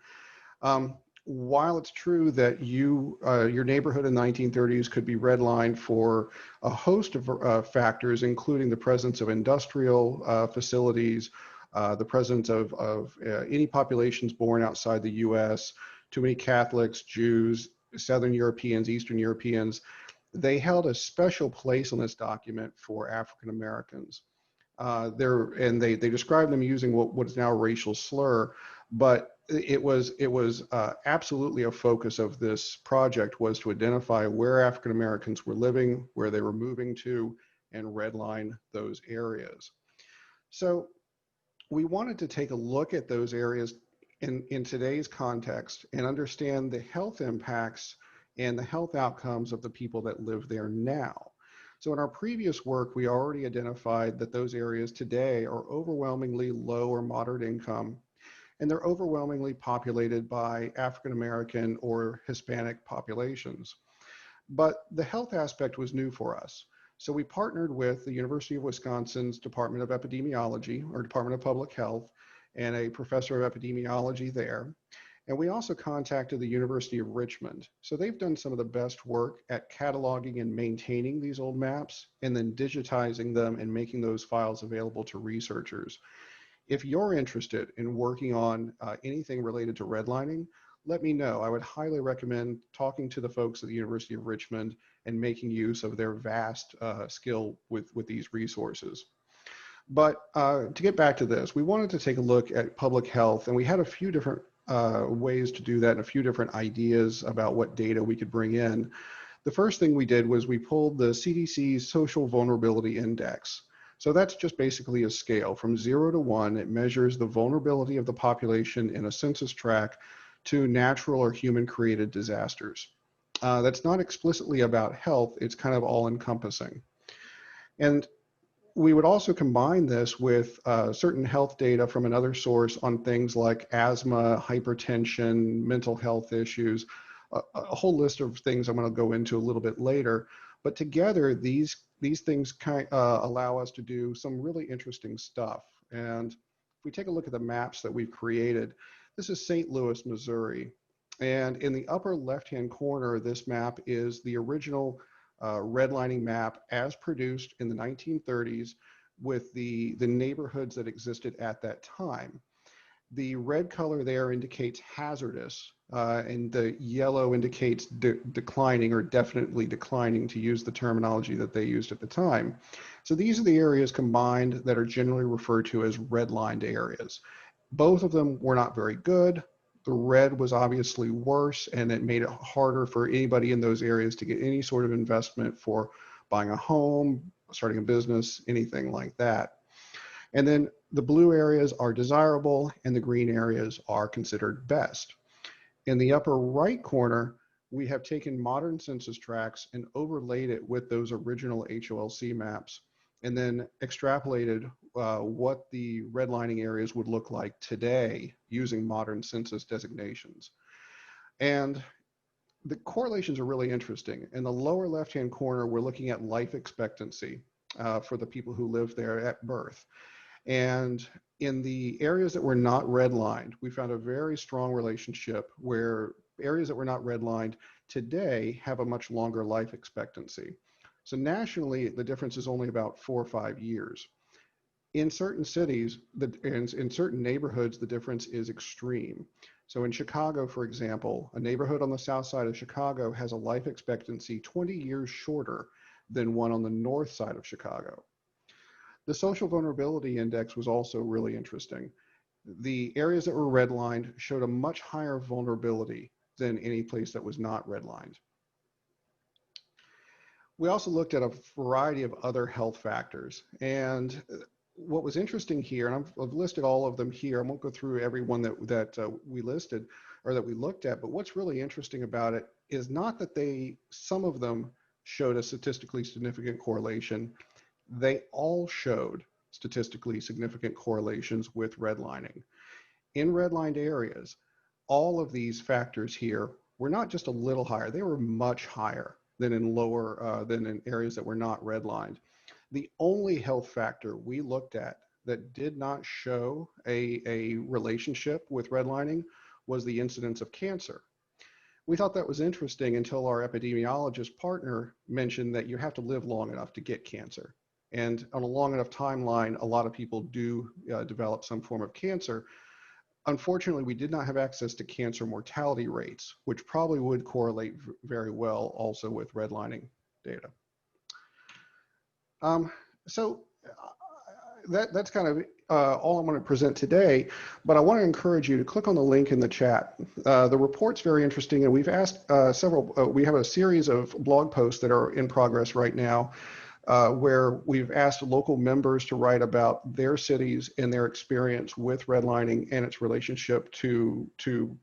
While it's true that your neighborhood in the 1930s could be redlined for a host of factors, including the presence of industrial facilities, the presence of any populations born outside the U.S., too many Catholics, Jews, Southern Europeans, Eastern Europeans, they held a special place on this document for African Americans. They described them using what is now a racial slur, but it was absolutely a focus of this project was to identify where African Americans were living, where they were moving to, and redline those areas. So we wanted to take a look at those areas in today's context and understand the health impacts and the health outcomes of the people that live there now. So in our previous work, we already identified that those areas today are overwhelmingly low or moderate income, and they're overwhelmingly populated by African American or Hispanic populations. But the health aspect was new for us. So we partnered with the University of Wisconsin's Department of Epidemiology, or Department of Public Health, and a professor of epidemiology there. And we also contacted the University of Richmond. So they've done some of the best work at cataloging and maintaining these old maps, and then digitizing them and making those files available to researchers. If you're interested in working on anything related to redlining, let me know. I would highly recommend talking to the folks at the University of Richmond and making use of their vast skill with these resources. But to get back to this, we wanted to take a look at public health, and we had a few different ways to do that and a few different ideas about what data we could bring in. The first thing we did was we pulled the CDC's Social Vulnerability Index. So that's just basically a scale from 0 to 1. It measures the vulnerability of the population in a census tract to natural or human-created disasters. That's not explicitly about health, it's kind of all-encompassing. And we would also combine this with certain health data from another source on things like asthma, hypertension, mental health issues, a whole list of things I'm going to go into a little bit later. But together, these things allow us to do some really interesting stuff. And if we take a look at the maps that we've created, this is St. Louis, Missouri. And in the upper left-hand corner, this map is the original redlining map as produced in the 1930s with the neighborhoods that existed at that time. The red color there indicates hazardous, and the yellow indicates declining or definitely declining, to use the terminology that they used at the time. So these are the areas combined that are generally referred to as redlined areas. Both of them were not very good. The red was obviously worse, and it made it harder for anybody in those areas to get any sort of investment for buying a home, starting a business, anything like that. And then the blue areas are desirable, and the green areas are considered best. In the upper right corner, we have taken modern census tracts and overlaid it with those original HOLC maps, and then extrapolated what the redlining areas would look like today using modern census designations. And the correlations are really interesting. In the lower left-hand corner, we're looking at life expectancy for the people who live there at birth. And in the areas that were not redlined, we found a very strong relationship where areas that were not redlined today have a much longer life expectancy. So nationally, the difference is only about 4 or 5 years. In certain cities, in certain neighborhoods, the difference is extreme. So in Chicago, for example, a neighborhood on the south side of Chicago has a life expectancy 20 years shorter than one on the north side of Chicago. The Social Vulnerability Index was also really interesting. The areas that were redlined showed a much higher vulnerability than any place that was not redlined. We also looked at a variety of other health factors. And what was interesting here, and I've listed all of them here, I won't go through every one that we listed or that we looked at, but what's really interesting about it is not that some of them showed a statistically significant correlation. They all showed statistically significant correlations with redlining. in redlined areas, all of these factors here were not just a little higher, they were much higher than in areas that were not redlined. The only health factor we looked at that did not show a relationship with redlining was the incidence of cancer. We thought that was interesting until our epidemiologist partner mentioned that you have to live long enough to get cancer. And on a long enough timeline, a lot of people do develop some form of cancer. Unfortunately, we did not have access to cancer mortality rates, which probably would correlate very well also with redlining data. That's kind of all I'm going to present today, but I want to encourage you to click on the link in the chat. The report's very interesting, and we've asked we have a series of blog posts that are in progress right now, where we've asked local members to write about their cities and their experience with redlining and its relationship to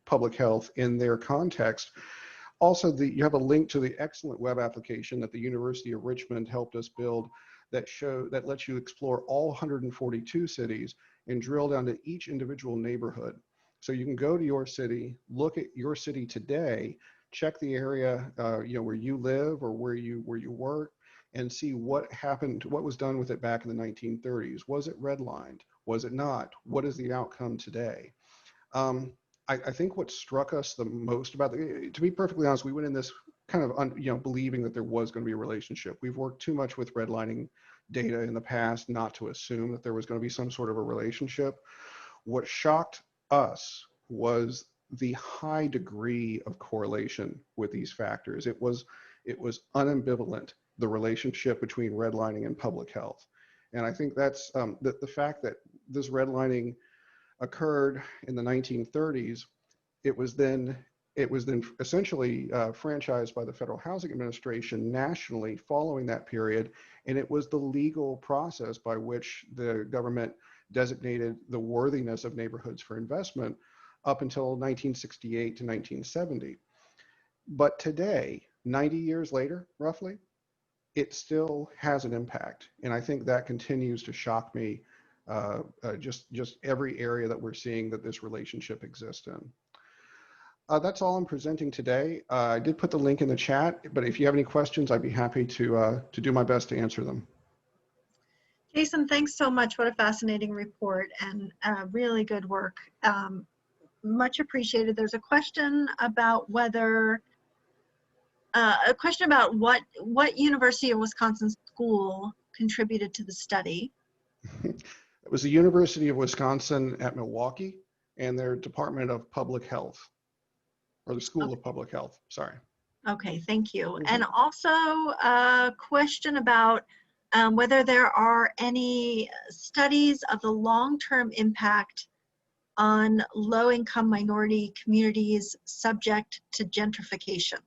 public health in their context. Also, you have a link to the excellent web application that the University of Richmond helped us build that lets you explore all 142 cities and drill down to each individual neighborhood. So you can go to your city, look at your city today, check the area where you live or where you work, and see what happened, what was done with it back in the 1930s. Was it redlined? Was it not? What is the outcome today? I think what struck us the most about to be perfectly honest, we went in this kind of believing that there was going to be a relationship. We've worked too much with redlining data in the past not to assume that there was going to be some sort of a relationship. What shocked us was the high degree of correlation with these factors. It was unambivalent, the relationship between redlining and public health. And I think that's the fact that this redlining occurred in the 1930s, it was then essentially franchised by the Federal Housing Administration nationally following that period, and it was the legal process by which the government designated the worthiness of neighborhoods for investment up until 1968 to 1970. But today, 90 years later, roughly, it still has an impact, and I think that continues to shock me. Just every area that we're seeing that this relationship exists in. That's all I'm presenting today. I did put the link in the chat, but if you have any questions, I'd be happy to do my best to answer them. Jason, thanks so much. What a fascinating report and really good work. Much appreciated. There's a question about whether, what University of Wisconsin school contributed to the study. It was the University of Wisconsin at Milwaukee and their Department of Public Health, or the School of Public Health, sorry. Okay, thank you. And also a question about whether there are any studies of the long-term impact on low-income minority communities subject to gentrification.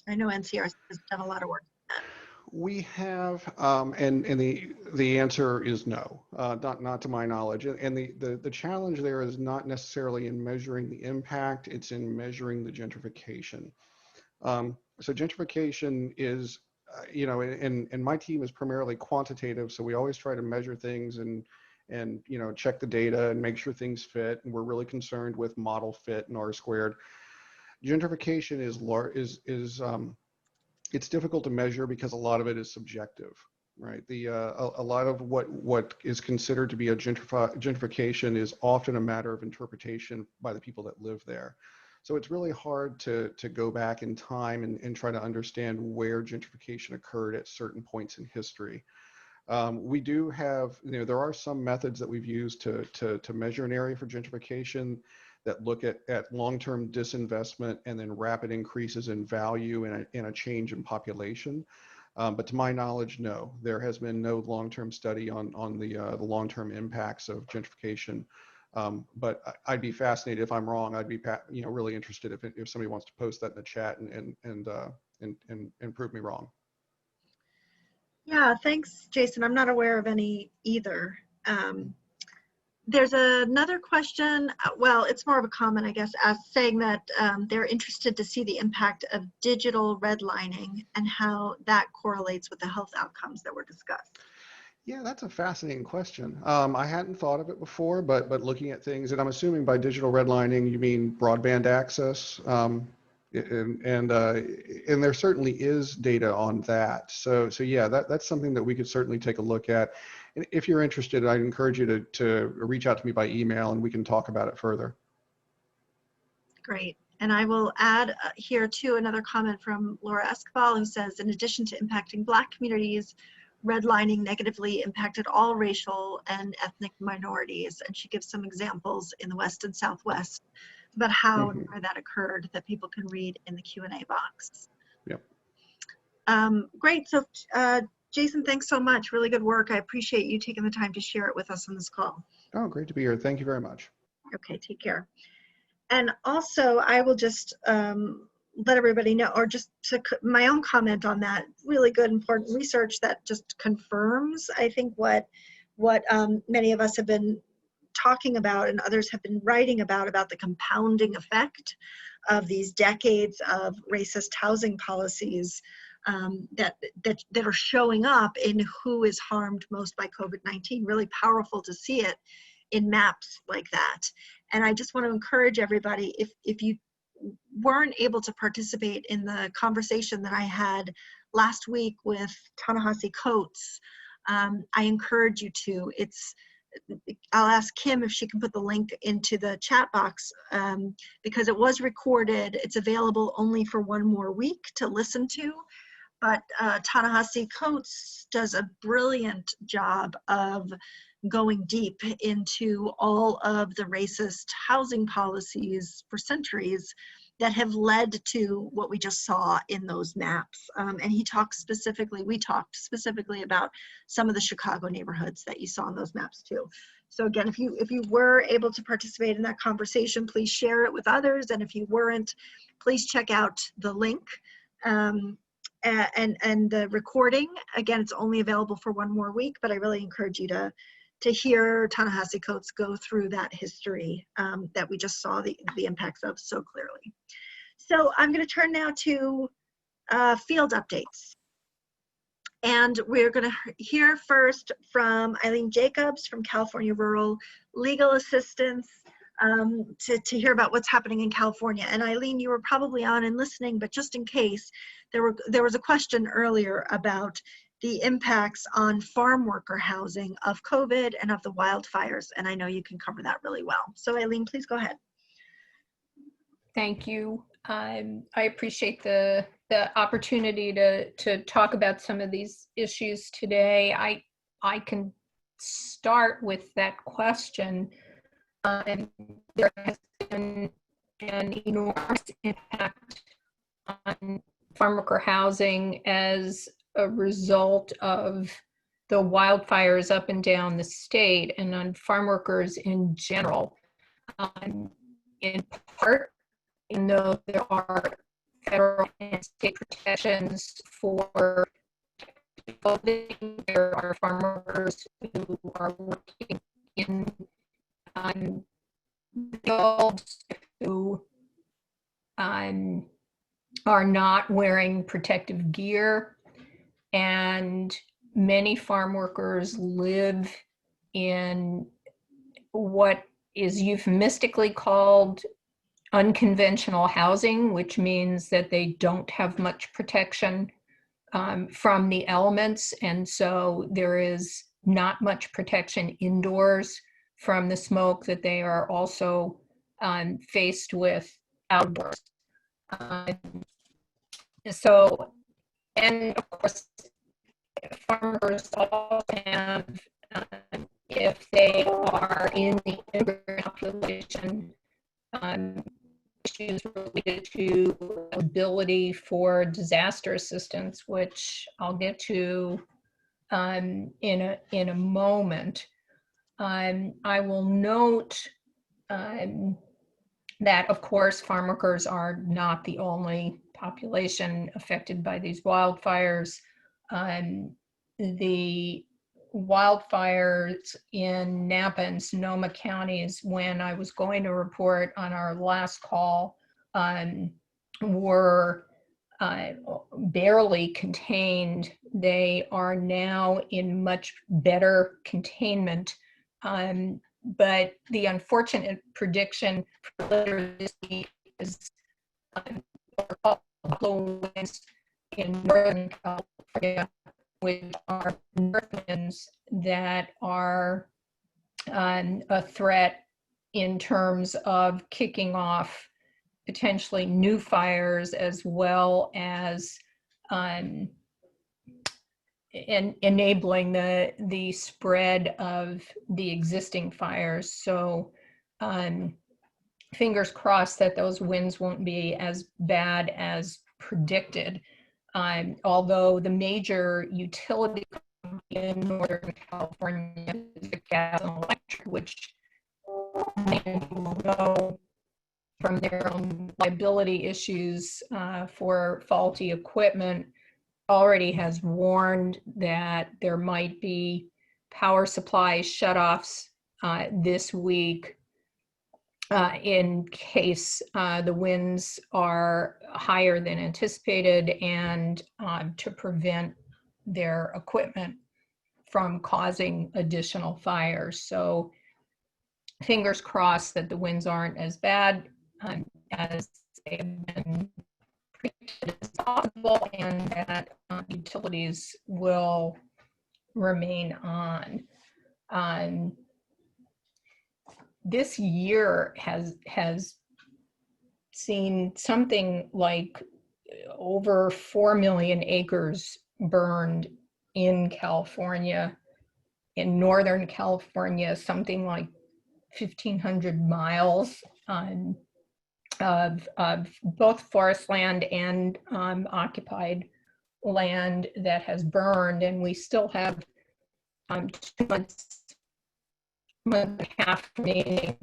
I know NCR has done a lot of work on that. We have, and the answer is no, not to my knowledge. And the challenge there is not necessarily in measuring the impact; it's in measuring the gentrification. So gentrification is, and my team is primarily quantitative, so we always try to measure things and check the data and make sure things fit. And we're really concerned with model fit and R-squared. Gentrification is it's difficult to measure because a lot of it is subjective, right? A lot of what is considered to be a gentrification is often a matter of interpretation by the people that live there. So it's really hard to go back in time and try to understand where gentrification occurred at certain points in history. We do have, there are some methods that we've used to measure an area for gentrification that look at long-term disinvestment and then rapid increases in value and a change in population. But to my knowledge, no, there has been no long-term study on the long-term impacts of gentrification. But I'd be fascinated if I'm wrong. I'd be really interested if somebody wants to post that in the chat and prove me wrong. Yeah, thanks, Jason. I'm not aware of any either. There's another question, well, it's more of a comment, I guess, as saying that they're interested to see the impact of digital redlining and how that correlates with the health outcomes that were discussed. Yeah, that's a fascinating question. I hadn't thought of it before, but looking at things, and I'm assuming by digital redlining you mean broadband access, and there certainly is data on that. So yeah, that's something that we could certainly take a look at. And if you're interested, I'd encourage you to reach out to me by email, and we can talk about it further. Great. And I will add here too another comment from Laura Escobar, who says, in addition to impacting Black communities, redlining negatively impacted all racial and ethnic minorities. And she gives some examples in the West and Southwest about how and where that occurred that people can read in the Q&A box. Yep. Great. So Jason, thanks so much. Really good work. I appreciate you taking the time to share it with us on this call. Oh, great to be here. Thank you very much. Okay, take care. And also, I will just let everybody know, or just to my own comment on that, really good, important research that just confirms, I think, what many of us have been talking about and others have been writing about the compounding effect of these decades of racist housing policies that are showing up in who is harmed most by COVID-19. Really powerful to see it in maps like that. And I just want to encourage everybody, if you weren't able to participate in the conversation that I had last week with Ta-Nehisi Coates, I encourage you to. I'll ask Kim if she can put the link into the chat box because it was recorded. It's available only for one more week to listen to. But Ta-Nehisi Coates does a brilliant job of going deep into all of the racist housing policies for centuries that have led to what we just saw in those maps. And we talked specifically about some of the Chicago neighborhoods that you saw in those maps too. So again, if you were able to participate in that conversation, please share it with others. And if you weren't, please check out the link. And the recording. Again, it's only available for one more week, but I really encourage you to hear Ta-Nehisi Coates go through that history that we just saw the impacts of so clearly. So I'm going to turn now to field updates. And we're going to hear first from Eileen Jacobs from California Rural Legal Assistance to hear about what's happening in California. And Eileen, you were probably on and listening, but just in case, there was a question earlier about the impacts on farm worker housing of COVID and of the wildfires. And I know you can cover that really well. So Eileen, please go ahead. Thank you. I appreciate the opportunity to talk about some of these issues today. I can start with that question. There has been an enormous impact on farm worker housing as a result of the wildfires up and down the state and on farm workers in general. In part, even though there are federal and state protections for clothing, there are farm workers who are working in fields who are not wearing protective gear, and many farm workers live in what is euphemistically called unconventional housing, which means that they don't have much protection from the elements, and so there is not much protection indoors from the smoke that they are also faced with outdoors. So, and of course, farmers also have, if they are in the immigrant population, issues related to ability for disaster assistance, which I'll get to in a moment. I will note that, of course, farm workers are not the only population affected by these wildfires. The wildfires in Napa and Sonoma counties, when I was going to report on our last call, were barely contained. They are now in much better containment. But the unfortunate prediction for later this week is winds in Northern California, which are north winds that are a threat in terms of kicking off potentially new fires, as well as enabling the spread of the existing fires. So fingers crossed that those winds won't be as bad as predicted. Although the major utility in Northern California is the gas and electric, which many people know from their own liability issues for faulty equipment, already has warned that there might be power supply shutoffs this week in case the winds are higher than anticipated, and to prevent their equipment from causing additional fires. So fingers crossed that the winds aren't as bad as they have been predicted as possible, and that utilities will remain on. This year has seen something like over 4 million acres burned in California. In Northern California, something like 1,500 miles of both forest land and occupied land that has burned, and we still have 2 months, month and a half remaining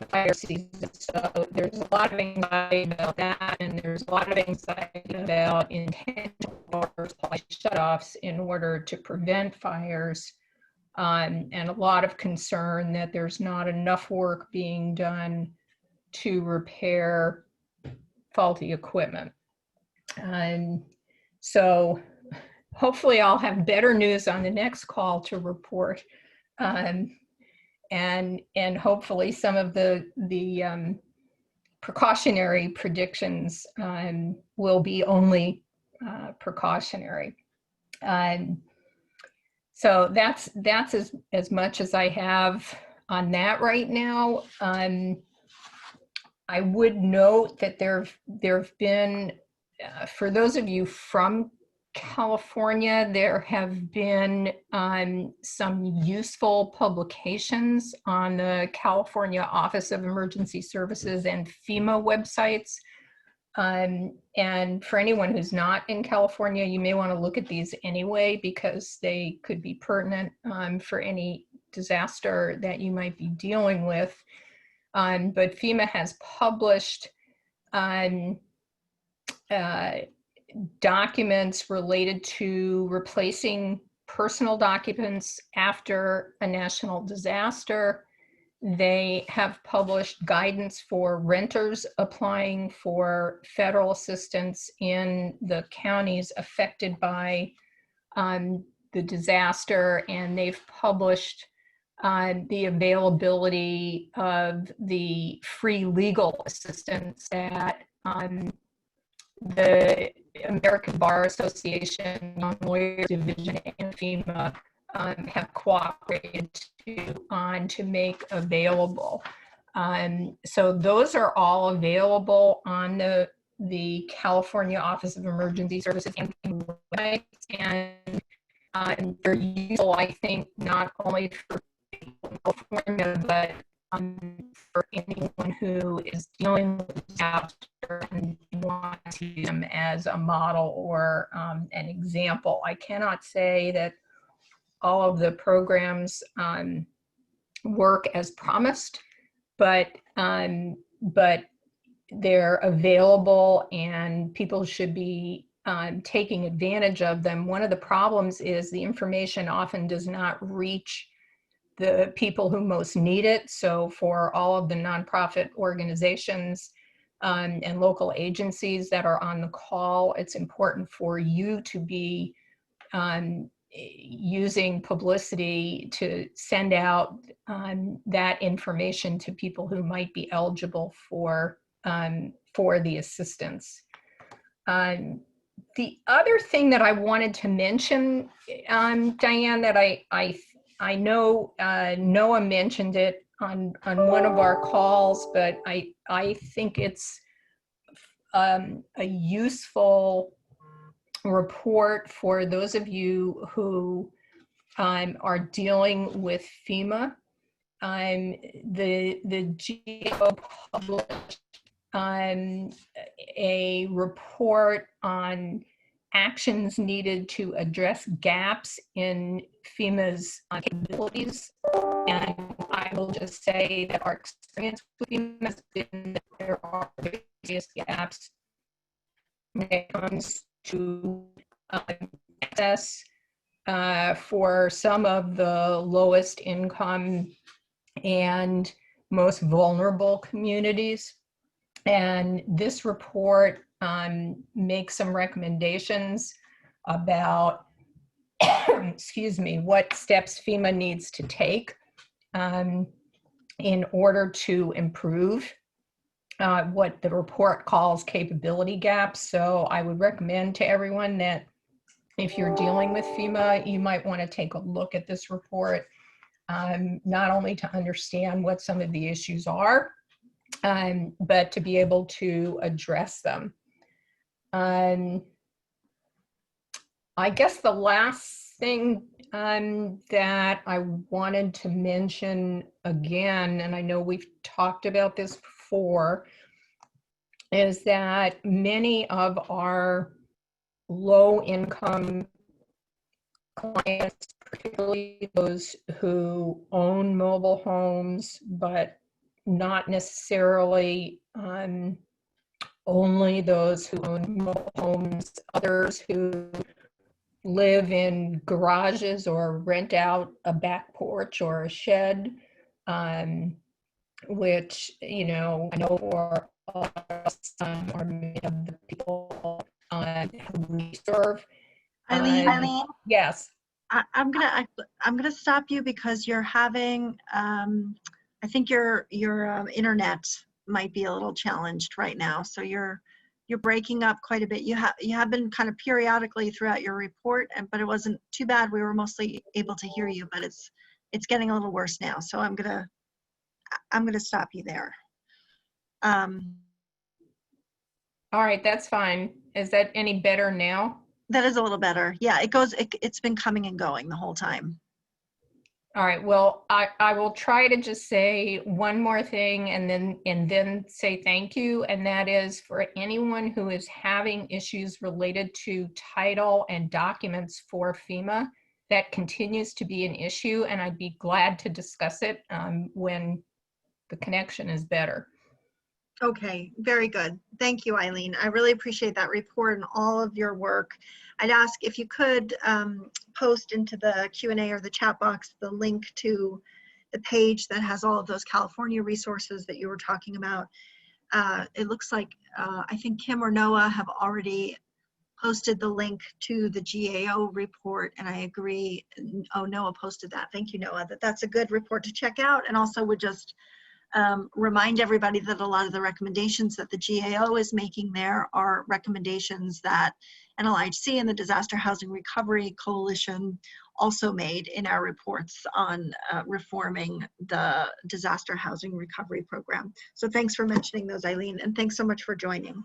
fire season. So there's a lot of anxiety about that, and there's a lot of anxiety about intentional power supply shutoffs in order to prevent fires, and a lot of concern that there's not enough work being done to repair faulty equipment. So hopefully I'll have better news on the next call to report. And hopefully some of the precautionary predictions will be only precautionary. So that's as much as I have on that right now. I would note that there have been, for those of you from California, there have been some useful publications on the California Office of Emergency Services and FEMA websites. And for anyone who's not in California, you may want to look at these anyway, because they could be pertinent for any disaster that you might be dealing with. But FEMA has published documents related to replacing personal documents after a national disaster. They have published guidance for renters applying for federal assistance in the counties affected by the disaster, and they've published the availability of the free legal assistance that the American Bar Association, Young Lawyers Division, and FEMA have cooperated to make available. So those are all available on the California Office of Emergency Services and websites, and they're useful, I think, not only for people in California, but for anyone who is dealing with disaster and wants to use them as a model or an example. I cannot say that all of the programs work as promised, but they're available and people should be taking advantage of them. One of the problems is the information often does not reach the people who most need it. So for all of the nonprofit organizations and local agencies that are on the call, it's important for you to be using publicity to send out that information to people who might be eligible for the assistance. The other thing that I wanted to mention, Diane, that I know Noah mentioned it on one of our calls, but I think it's a useful report for those of you who are dealing with FEMA. The GAO published a report on actions needed to address gaps in FEMA's capabilities. And I will just say that our experience with FEMA has been that there are various gaps when it comes to access for some of the lowest income and most vulnerable communities. And this report makes some recommendations about, excuse me, what steps FEMA needs to take in order to improve what the report calls capability gaps. So I would recommend to everyone that if you're dealing with FEMA, you might want to take a look at this report, not only to understand what some of the issues are, but to be able to address them. I guess the last thing that I wanted to mention again, and I know we've talked about this before, is that many of our low-income clients, particularly those who own mobile homes, but not necessarily only those who own mobile homes, others who live in garages or rent out a back porch or a shed, which, you know, I know for us are many of the people who we serve. Eileen, Yes. I'm gonna stop you because you're having I think your internet might be a little challenged right now. So you're breaking up quite a bit. You have been kind of periodically throughout your report, but it wasn't too bad. We were mostly able to hear you, but it's getting a little worse now. So I'm gonna stop you there. All right, that's fine. Is that any better now? That is a little better. Yeah, it's been coming and going the whole time. All right, well, I will try to just say one more thing and then say thank you. And that is for anyone who is having issues related to title and documents for FEMA, that continues to be an issue, and I'd be glad to discuss it when the connection is better. Okay, very good. Thank you, Eileen. I really appreciate that report and all of your work. I'd ask if you could post into the Q&A or the chat box the link to the page that has all of those California resources that you were talking about. It looks like I think Kim or Noah have already posted the link to the GAO report, and I agree. Oh, Noah posted that. Thank you, Noah. That's a good report to check out, and also would just remind everybody that a lot of the recommendations that the GAO is making there are recommendations that NLIHC and the Disaster Housing Recovery Coalition also made in our reports on reforming the Disaster Housing Recovery Program. So thanks for mentioning those, Eileen, and thanks so much for joining.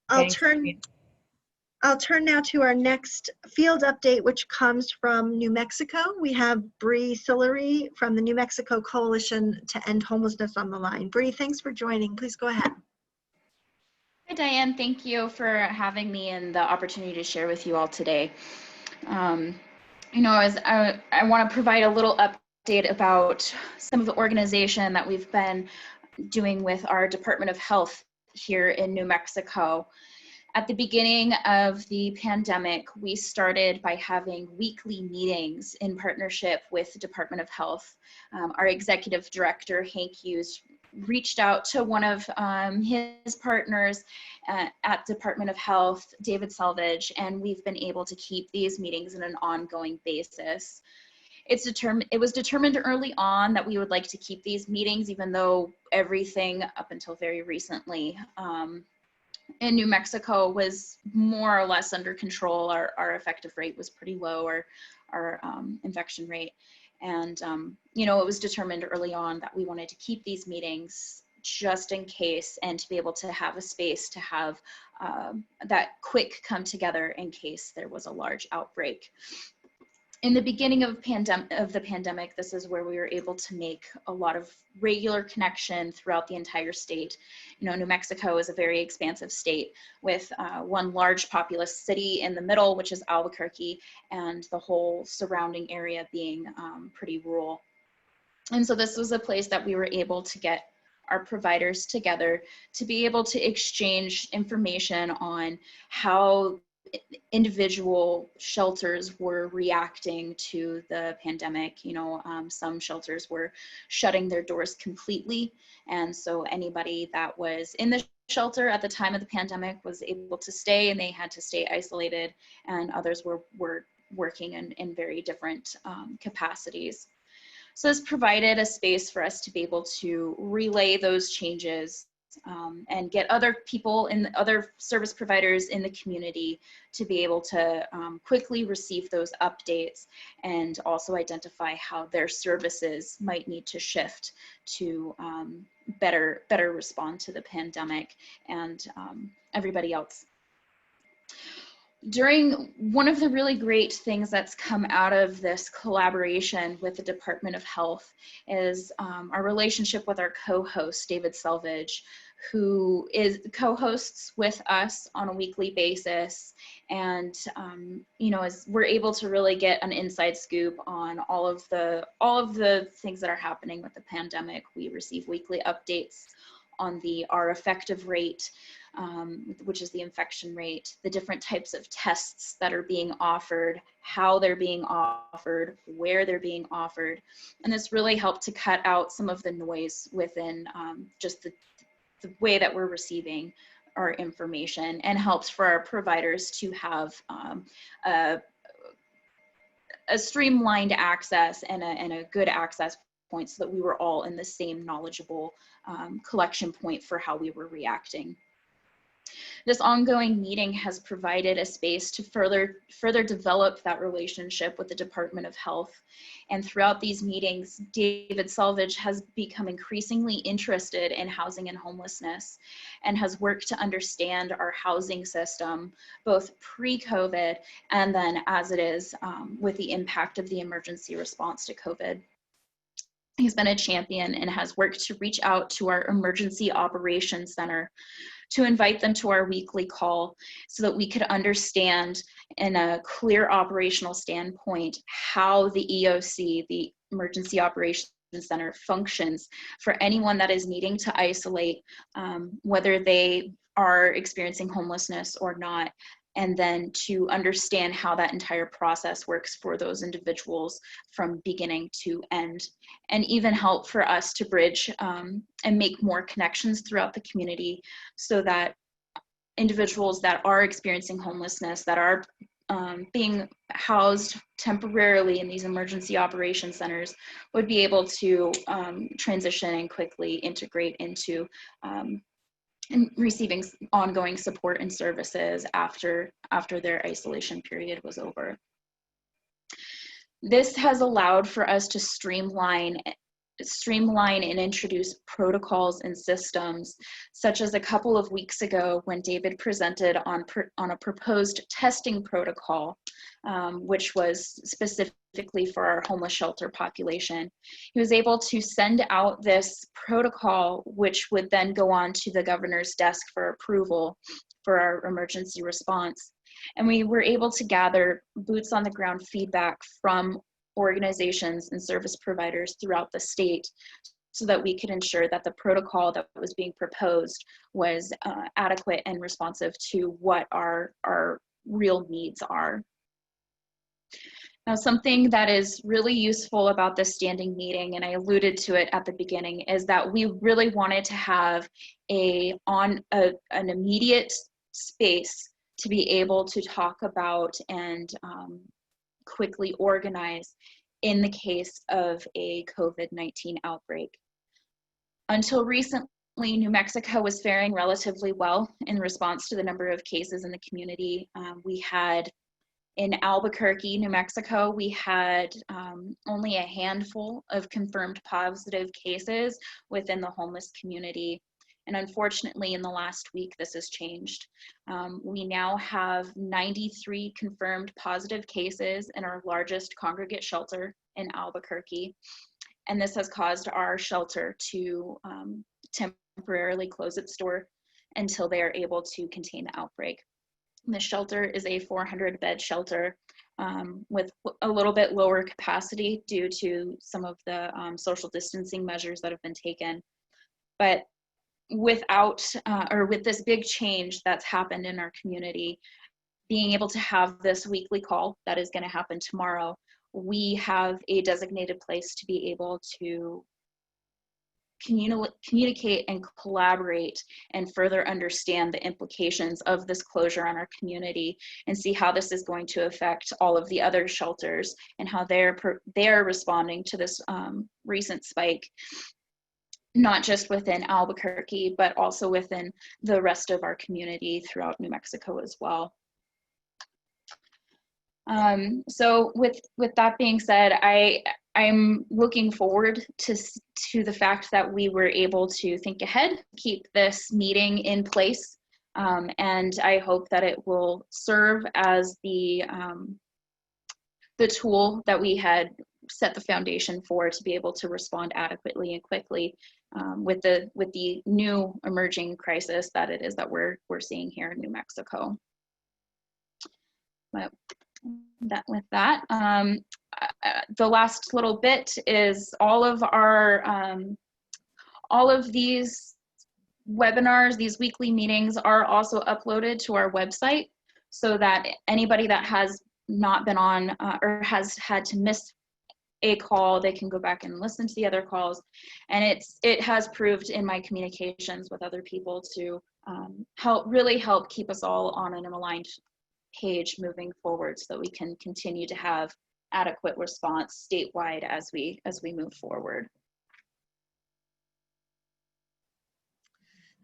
I'll turn now to our next field update, which comes from New Mexico. We have Bree Sillery from the New Mexico Coalition to End Homelessness on the line. Bree, thanks for joining. Please go ahead. Hi, Diane. Thank you for having me and the opportunity to share with you all today. I want to provide a little update about some of the organization that we've been doing with our Department of Health here in New Mexico. At the beginning of the pandemic, we started by having weekly meetings in partnership with the Department of Health. Our executive director, Hank Hughes, reached out to one of his partners at Department of Health, David Selvage, and we've been able to keep these meetings on an ongoing basis. It was determined early on that we would like to keep these meetings, even though everything up until very recently in New Mexico was more or less under control. Our effective rate was pretty low, our infection rate. And, you know, it was determined early on that we wanted to keep these meetings just in case, and to be able to have a space to have that quick come together in case there was a large outbreak. In the beginning of the pandemic, this is where we were able to make a lot of regular connection throughout the entire state. You know, New Mexico is a very expansive state with one large populous city in the middle, which is Albuquerque, and the whole surrounding area being pretty rural. And so this was a place that we were able to get our providers together to be able to exchange information on how individual shelters were reacting to the pandemic. You know, some shelters were shutting their doors completely, and so anybody that was in the shelter at the time of the pandemic was able to stay, and they had to stay isolated, and others were working in very different capacities. So this provided a space for us to be able to relay those changes and get other people and other service providers in the community to be able to quickly receive those updates, and also identify how their services might need to shift to better respond to the pandemic and everybody else. During one of the really great things that's come out of this collaboration with the Department of Health is our relationship with our co-host, David Selvage, who co-hosts with us on a weekly basis. And, you know, as we're able to really get an inside scoop on all of the things that are happening with the pandemic. We receive weekly updates on our effective rate, which is the infection rate, the different types of tests that are being offered, how they're being offered, where they're being offered. And this really helped to cut out some of the noise within just the way that we're receiving our information, and helps for our providers to have a streamlined access and a good access point, so that we were all in the same knowledgeable collection point for how we were reacting. This ongoing meeting has provided a space to further develop that relationship with the Department of Health. And throughout these meetings, David Selvage has become increasingly interested in housing and homelessness, and has worked to understand our housing system, both pre-COVID and then as it is with the impact of the emergency response to COVID. He's been a champion and has worked to reach out to our Emergency Operations Center to invite them to our weekly call, so that we could understand in a clear operational standpoint how the EOC, the Emergency Operations Center, functions for anyone that is needing to isolate, whether they are experiencing homelessness or not, and then to understand how that entire process works for those individuals from beginning to end, and even help for us to bridge and make more connections throughout the community, so that individuals that are experiencing homelessness, that are being housed temporarily in these emergency operations centers, would be able to transition and quickly integrate into and receiving ongoing support and services after their isolation period was over. This has allowed for us to streamline and introduce protocols and systems, such as a couple of weeks ago when David presented on a proposed testing protocol, which was specifically for our homeless shelter population. He was able to send out this protocol, which would then go on to the governor's desk for approval for our emergency response. And we were able to gather boots on the ground feedback from organizations and service providers throughout the state, so that we could ensure that the protocol that was being proposed was adequate and responsive to what our real needs are. Now, something that is really useful about this standing meeting, and I alluded to it at the beginning, is that we really wanted to have an immediate space to be able to talk about and quickly organize in the case of a COVID-19 outbreak. Until recently, New Mexico was faring relatively well in response to the number of cases in the community. We had in Albuquerque, New Mexico, we had only a handful of confirmed positive cases within the homeless community. And unfortunately, in the last week, this has changed. We now have 93 confirmed positive cases in our largest congregate shelter in Albuquerque. And this has caused our shelter to temporarily close its door until they are able to contain the outbreak. The shelter is a 400-bed shelter with a little bit lower capacity due to some of the social distancing measures that have been taken. But with this big change that's happened in our community, being able to have this weekly call that is going to happen tomorrow, we have a designated place to be able to communicate and collaborate and further understand the implications of this closure on our community and see how this is going to affect all of the other shelters and how they're responding to this recent spike, not just within Albuquerque, but also within the rest of our community throughout New Mexico as well. So with that being said, I'm looking forward to the fact that we were able to think ahead, keep this meeting in place, and I hope that it will serve as the tool that we had set the foundation for to be able to respond adequately and quickly with the new emerging crisis that it is that we're seeing here in New Mexico. But with that, the last little bit is all of these webinars, these weekly meetings are also uploaded to our website so that anybody that has not been on or has had to miss a call, they can go back and listen to the other calls. And it has proved in my communications with other people to really help keep us all on an aligned page moving forward so that we can continue to have adequate response statewide as we move forward.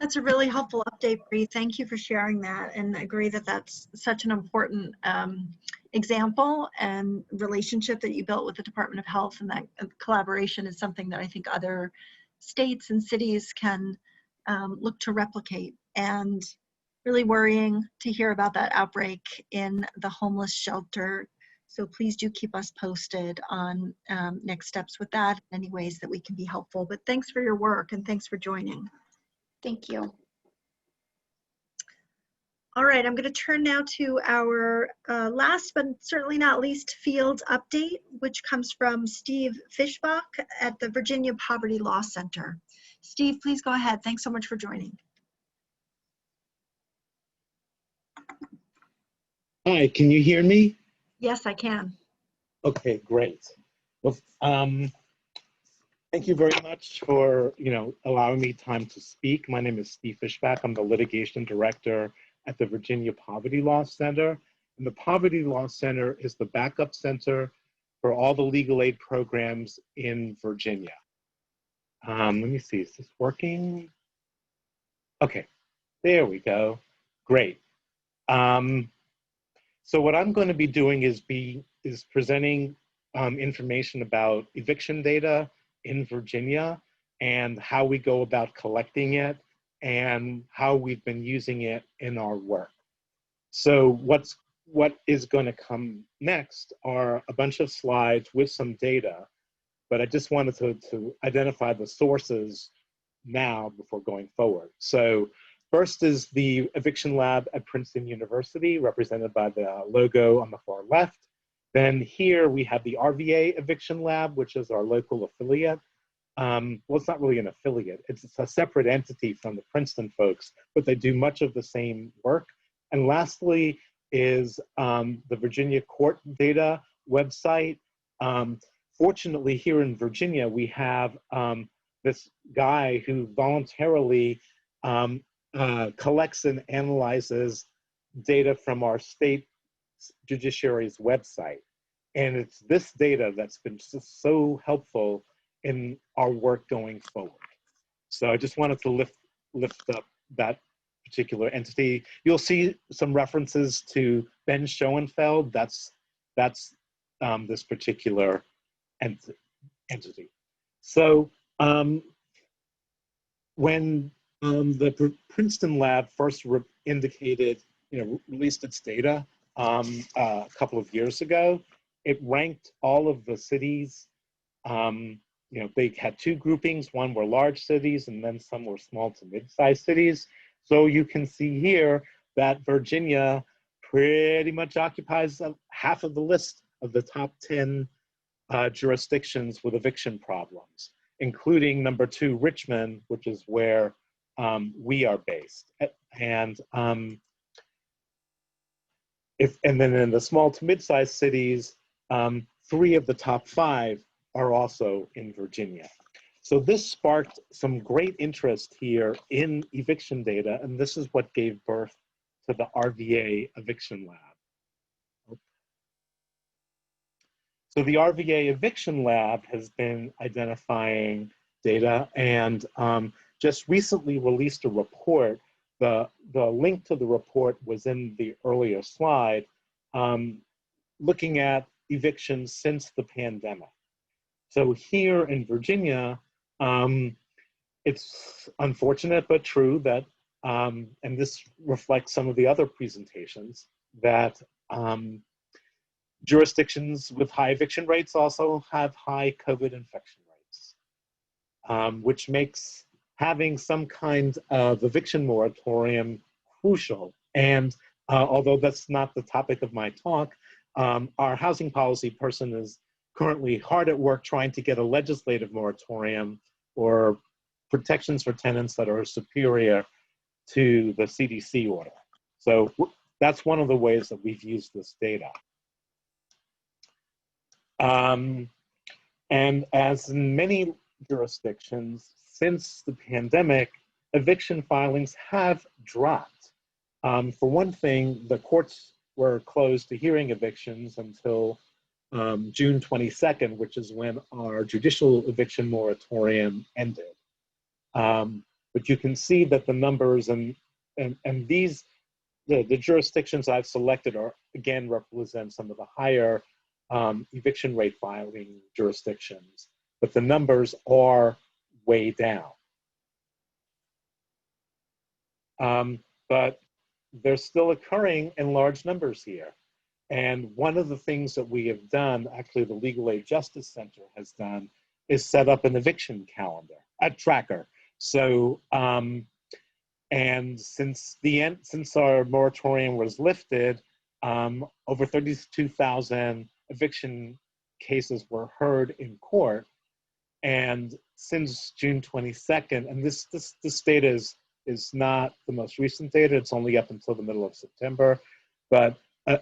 That's a really helpful update, Bree. Thank you for sharing that, and I agree that that's such an important example and relationship that you built with the Department of Health, and that collaboration is something that I think other states and cities can look to replicate. And really worrying to hear about that outbreak in the homeless shelter. So please do keep us posted on next steps with that, any ways that we can be helpful. But thanks for your work and thanks for joining. Thank you. All right, I'm going to turn now to our last but certainly not least field update, which comes from Steve Fischbach at the Virginia Poverty Law Center. Steve, please go ahead. Thanks so much for joining. Hi, can you hear me? Yes, I can. Okay, great. Well, thank you very much for allowing me time to speak. My name is Steve Fischbach. I'm the litigation director at the Virginia Poverty Law Center. And the Poverty Law Center is the backup center for all the legal aid programs in Virginia. Let me see, is this working? Okay, there we go. Great. So what I'm going to be doing is presenting information about eviction data in Virginia and how we go about collecting it and how we've been using it in our work. So what is going to come next are a bunch of slides with some data, but I just wanted to identify the sources now before going forward. So first is the eviction lab at Princeton University, represented by the logo on the far left. Then here we have the RVA eviction lab, which is our local affiliate. Well, it's not really an affiliate. It's a separate entity from the Princeton folks, but they do much of the same work. And lastly is the Virginia court data, website. Fortunately, here in Virginia, we have this guy who voluntarily collects and analyzes data from our state judiciary's website. And it's this data that's been so helpful in our work going forward. So I just wanted to lift up that particular entity. You'll see some references to Ben Schoenfeld. That's this particular entity. So when the Princeton lab first indicated, released its data a couple of years ago, it ranked all of the cities. They had two groupings. One were large cities, and then some were small to mid-sized cities. So you can see here that Virginia pretty much occupies half of the list of the top 10 jurisdictions with eviction problems, including number 2, Richmond, which is where we are based. And then in the small to mid-sized cities, 3 of the top 5 are also in Virginia. So this sparked some great interest here in eviction data, and this is what gave birth to the RVA Eviction Lab. So the RVA Eviction Lab has been identifying data and just recently released a report. The link to the report was in the earlier slide, looking at evictions since the pandemic. So here in Virginia, it's unfortunate but true that, and this reflects some of the other presentations, that jurisdictions with high eviction rates also have high COVID infection rates, which makes having some kind of eviction moratorium crucial. And although that's not the topic of my talk, our housing policy person is currently hard at work trying to get a legislative moratorium or protections for tenants that are superior to the CDC order. So that's one of the ways that we've used this data. And as in many jurisdictions, since the pandemic, eviction filings have dropped. For one thing, the courts were closed to hearing evictions until June 22nd, which is when our judicial eviction moratorium ended. But you can see that the numbers and these, the jurisdictions I've selected are, again, represent some of the higher eviction rate filing jurisdictions, but the numbers are way down. But they're still occurring in large numbers here. And one of the things that we have done, actually the Legal Aid Justice Center has done, is set up an eviction calendar, a tracker. So, and since our moratorium was lifted, over 32,000 eviction cases were heard in court. And since June 22nd, and this data is not the most recent data, it's only up until the middle of September, but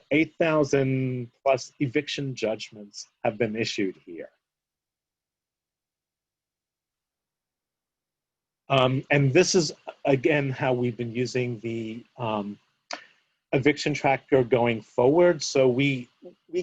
8,000 plus eviction judgments have been issued here. And this is, again, how we've been using the eviction tracker going forward. So we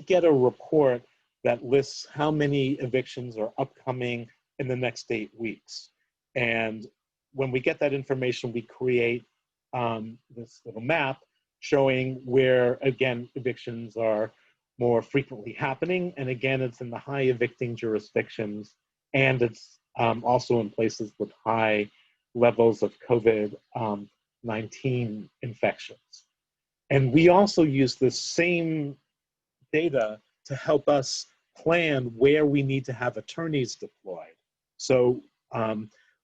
get a report that lists how many evictions are upcoming in the next 8 weeks. And when we get that information, we create this little map showing where, again, evictions are more frequently happening. And again, it's in the high evicting jurisdictions, and it's also in places with high levels of COVID-19 infections. And we also use this same data to help us plan where we need to have attorneys deployed. So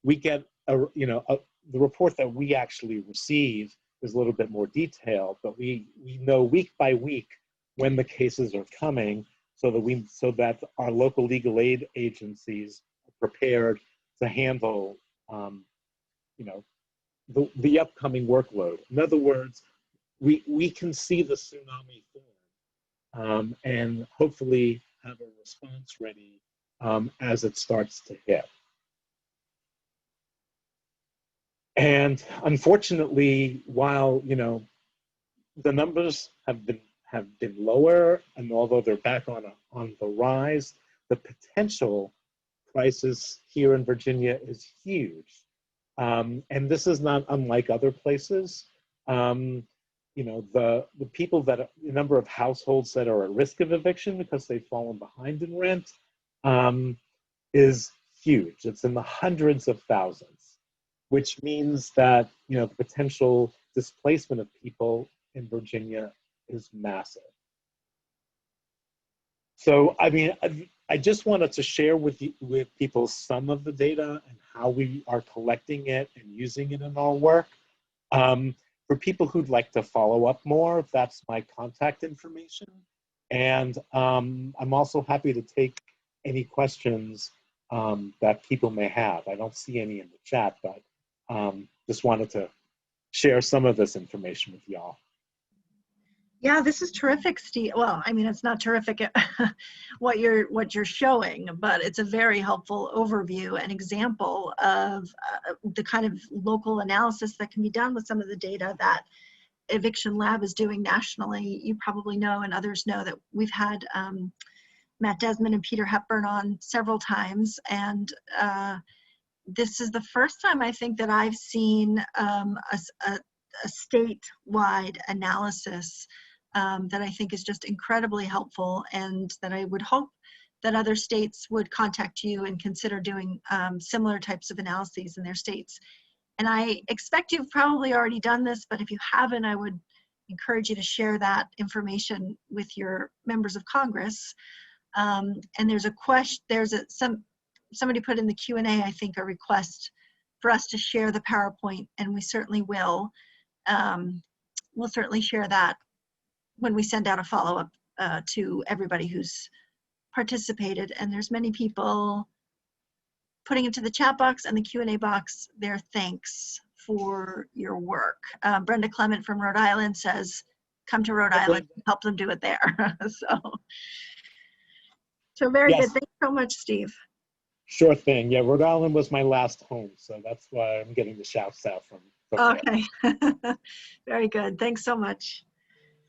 we get the report that we actually receive is a little bit more detailed, but we know week by week when the cases are coming, so that our local legal aid agencies are prepared to handle the upcoming workload. In other words, we can see the tsunami form and hopefully have a response ready as it starts to hit. And unfortunately, while the numbers have been lower, and although they're back on the rise, the potential crisis here in Virginia is huge. And this is not unlike other places. The people the number of households that are at risk of eviction because they've fallen behind in rent is huge. It's in the hundreds of thousands, which means that the potential displacement of people in Virginia is massive. So I just wanted to share with people some of the data and how we are collecting it and using it in our work. For people who'd like to follow up more, that's my contact information. And I'm also happy to take any questions that people may have. I don't see any in the chat, but just wanted to share some of this information with y'all. Yeah, this is terrific, Steve. Well, I mean, it's not terrific what you're showing, but it's a very helpful overview and example of the kind of local analysis that can be done with some of the data that Eviction Lab is doing nationally. You probably know, and others know, that we've had Matt Desmond and Peter Hepburn on several times, and this is the first time I think that I've seen a statewide analysis that I think is just incredibly helpful, and that I would hope that other states would contact you and consider doing similar types of analyses in their states. And I expect you've probably already done this, but if you haven't, I would encourage you to share that information with your members of Congress. And there's a question, somebody put in the Q&A, I think, a request for us to share the PowerPoint, and we certainly will. We'll certainly share that when we send out a follow-up to everybody who's participated. And there's many people putting into the chat box and the Q&A box their thanks for your work. Brenda Clement from Rhode Island says, come to Rhode Island, help them do it there. So very Yes. good. Thanks so much, Steve. Sure thing. Yeah, Rhode Island was my last home, so that's why I'm getting the shouts out from Okay. Very good. Thanks so much.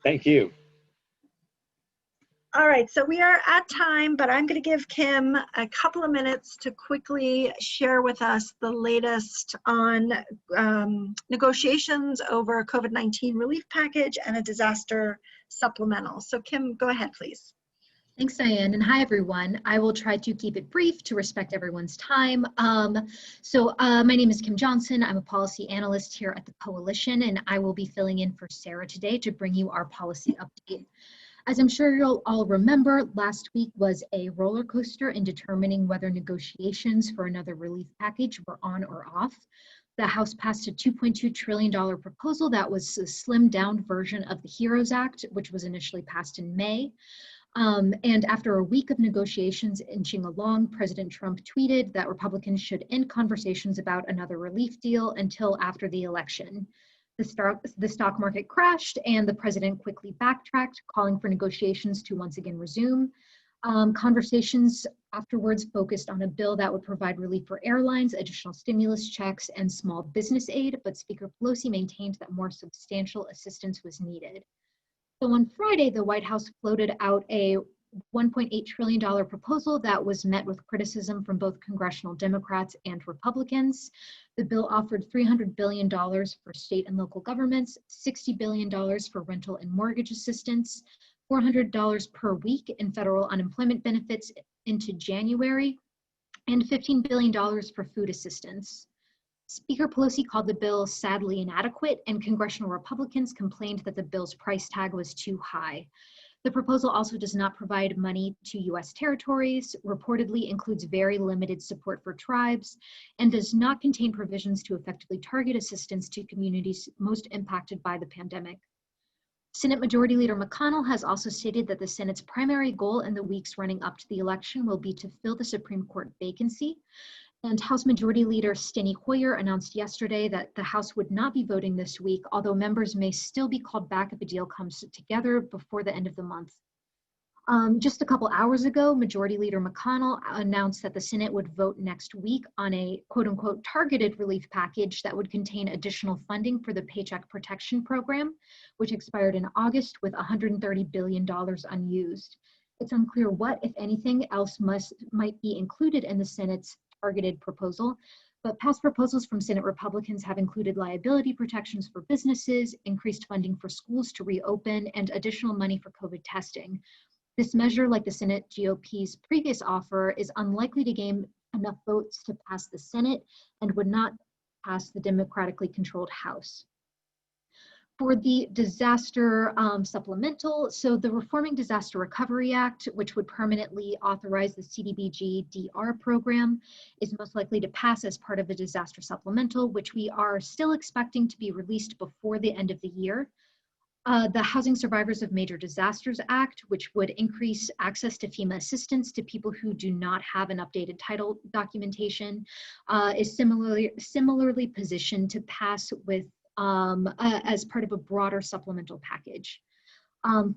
Thank you. All right, so we are at time, but I'm going to give Kim a couple of minutes to quickly share with us the latest on negotiations over a COVID-19 relief package and a disaster supplemental. So Kim, go ahead, please. Thanks, Diane, and hi, everyone. I will try to keep it brief to respect everyone's time. My name is Kim Johnson. I'm a policy analyst here at the Coalition, and I will be filling in for Sarah today to bring you our policy update. As I'm sure you'll all remember, last week was a roller coaster in determining whether negotiations for another relief package were on or off. The House passed a $2.2 trillion proposal that was a slimmed down version of the HEROES Act, which was initially passed in May. And after a week of negotiations inching along, President Trump tweeted that Republicans should end conversations about another relief deal until after the election. The stock market crashed, and the president quickly backtracked, calling for negotiations to once again resume. Conversations afterwards focused on a bill that would provide relief for airlines, additional stimulus checks, and small business aid, but Speaker Pelosi maintained that more substantial assistance was needed. So on Friday, the White House floated out a $1.8 trillion proposal that was met with criticism from both congressional Democrats and Republicans. The bill offered $300 billion for state and local governments, $60 billion for rental and mortgage assistance, $400 per week in federal unemployment benefits into January, and $15 billion for food assistance. Speaker Pelosi called the bill sadly inadequate, and congressional Republicans complained that the bill's price tag was too high. The proposal also does not provide money to U.S. territories, reportedly includes very limited support for tribes, and does not contain provisions to effectively target assistance to communities most impacted by the pandemic. Senate Majority Leader McConnell has also stated that the Senate's primary goal in the weeks running up to the election will be to fill the Supreme Court vacancy. And House Majority Leader Steny Hoyer announced yesterday that the House would not be voting this week, although members may still be called back if a deal comes together before the end of the month. Just a couple hours ago, Majority Leader McConnell announced that the Senate would vote next week on a quote unquote targeted relief package that would contain additional funding for the Paycheck Protection Program, which expired in August with $130 billion unused. It's unclear what, if anything, else might be included in the Senate's targeted proposal, but past proposals from Senate Republicans have included liability protections for businesses, increased funding for schools to reopen, and additional money for COVID testing. This measure, like the Senate GOP's previous offer, is unlikely to gain enough votes to pass the Senate and would not pass the democratically controlled House. For the disaster supplemental, so the Reforming Disaster Recovery Act, which would permanently authorize the CDBG DR program, is most likely to pass as part of the disaster supplemental, which we are still expecting to be released before the end of the year. The Housing Survivors of Major Disasters Act, which would increase access to FEMA assistance to people who do not have an updated title documentation, is similarly positioned to pass with as part of a broader supplemental package.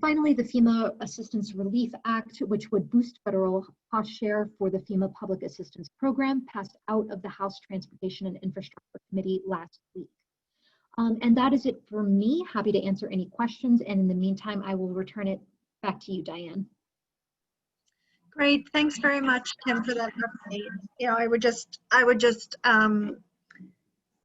Finally, the FEMA Assistance Relief Act, which would boost federal cost share for the FEMA Public Assistance Program, passed out of the House Transportation and Infrastructure Committee last week. And that is it for me. Happy to answer any questions. And in the meantime, I will return it back to you, Diane. Great, thanks very much, Kim, for that update. You know, I would just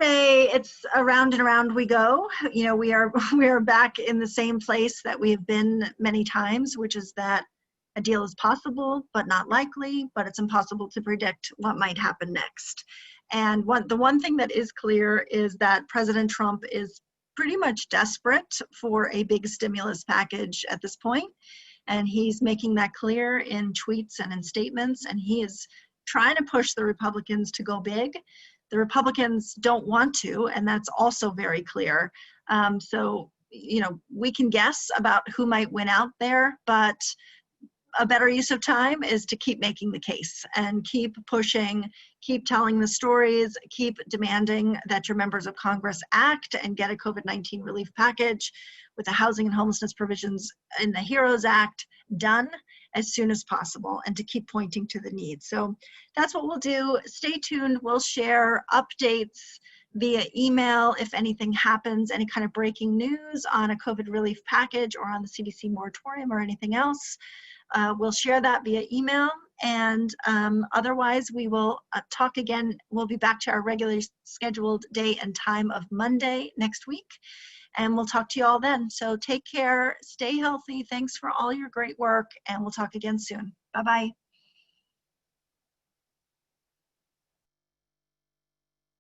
say it's around and around we go. You know, we are back in the same place that we have been many times, which is that a deal is possible, but not likely, but it's impossible to predict what might happen next. And the one thing that is clear is that President Trump is pretty much desperate for a big stimulus package at this point. And he's making that clear in tweets and in statements. And he is trying to push the Republicans to go big. The Republicans don't want to, and that's also very clear. So, you know, we can guess about who might win out there, but a better use of time is to keep making the case and keep pushing, keep telling the stories, keep demanding that your members of Congress act and get a COVID-19 relief package with the housing and homelessness provisions in the HEROES Act done as soon as possible, and to keep pointing to the need. So that's what we'll do. Stay tuned. We'll share updates via email if anything happens, any kind of breaking news on a COVID relief package or on the CDC moratorium or anything else. We'll share that via email, and otherwise we will talk again. We'll be back to our regularly scheduled day and time of Monday next week, and we'll talk to you all then. So take care, stay healthy. Thanks for all your great work, and we'll talk again soon. Bye-bye.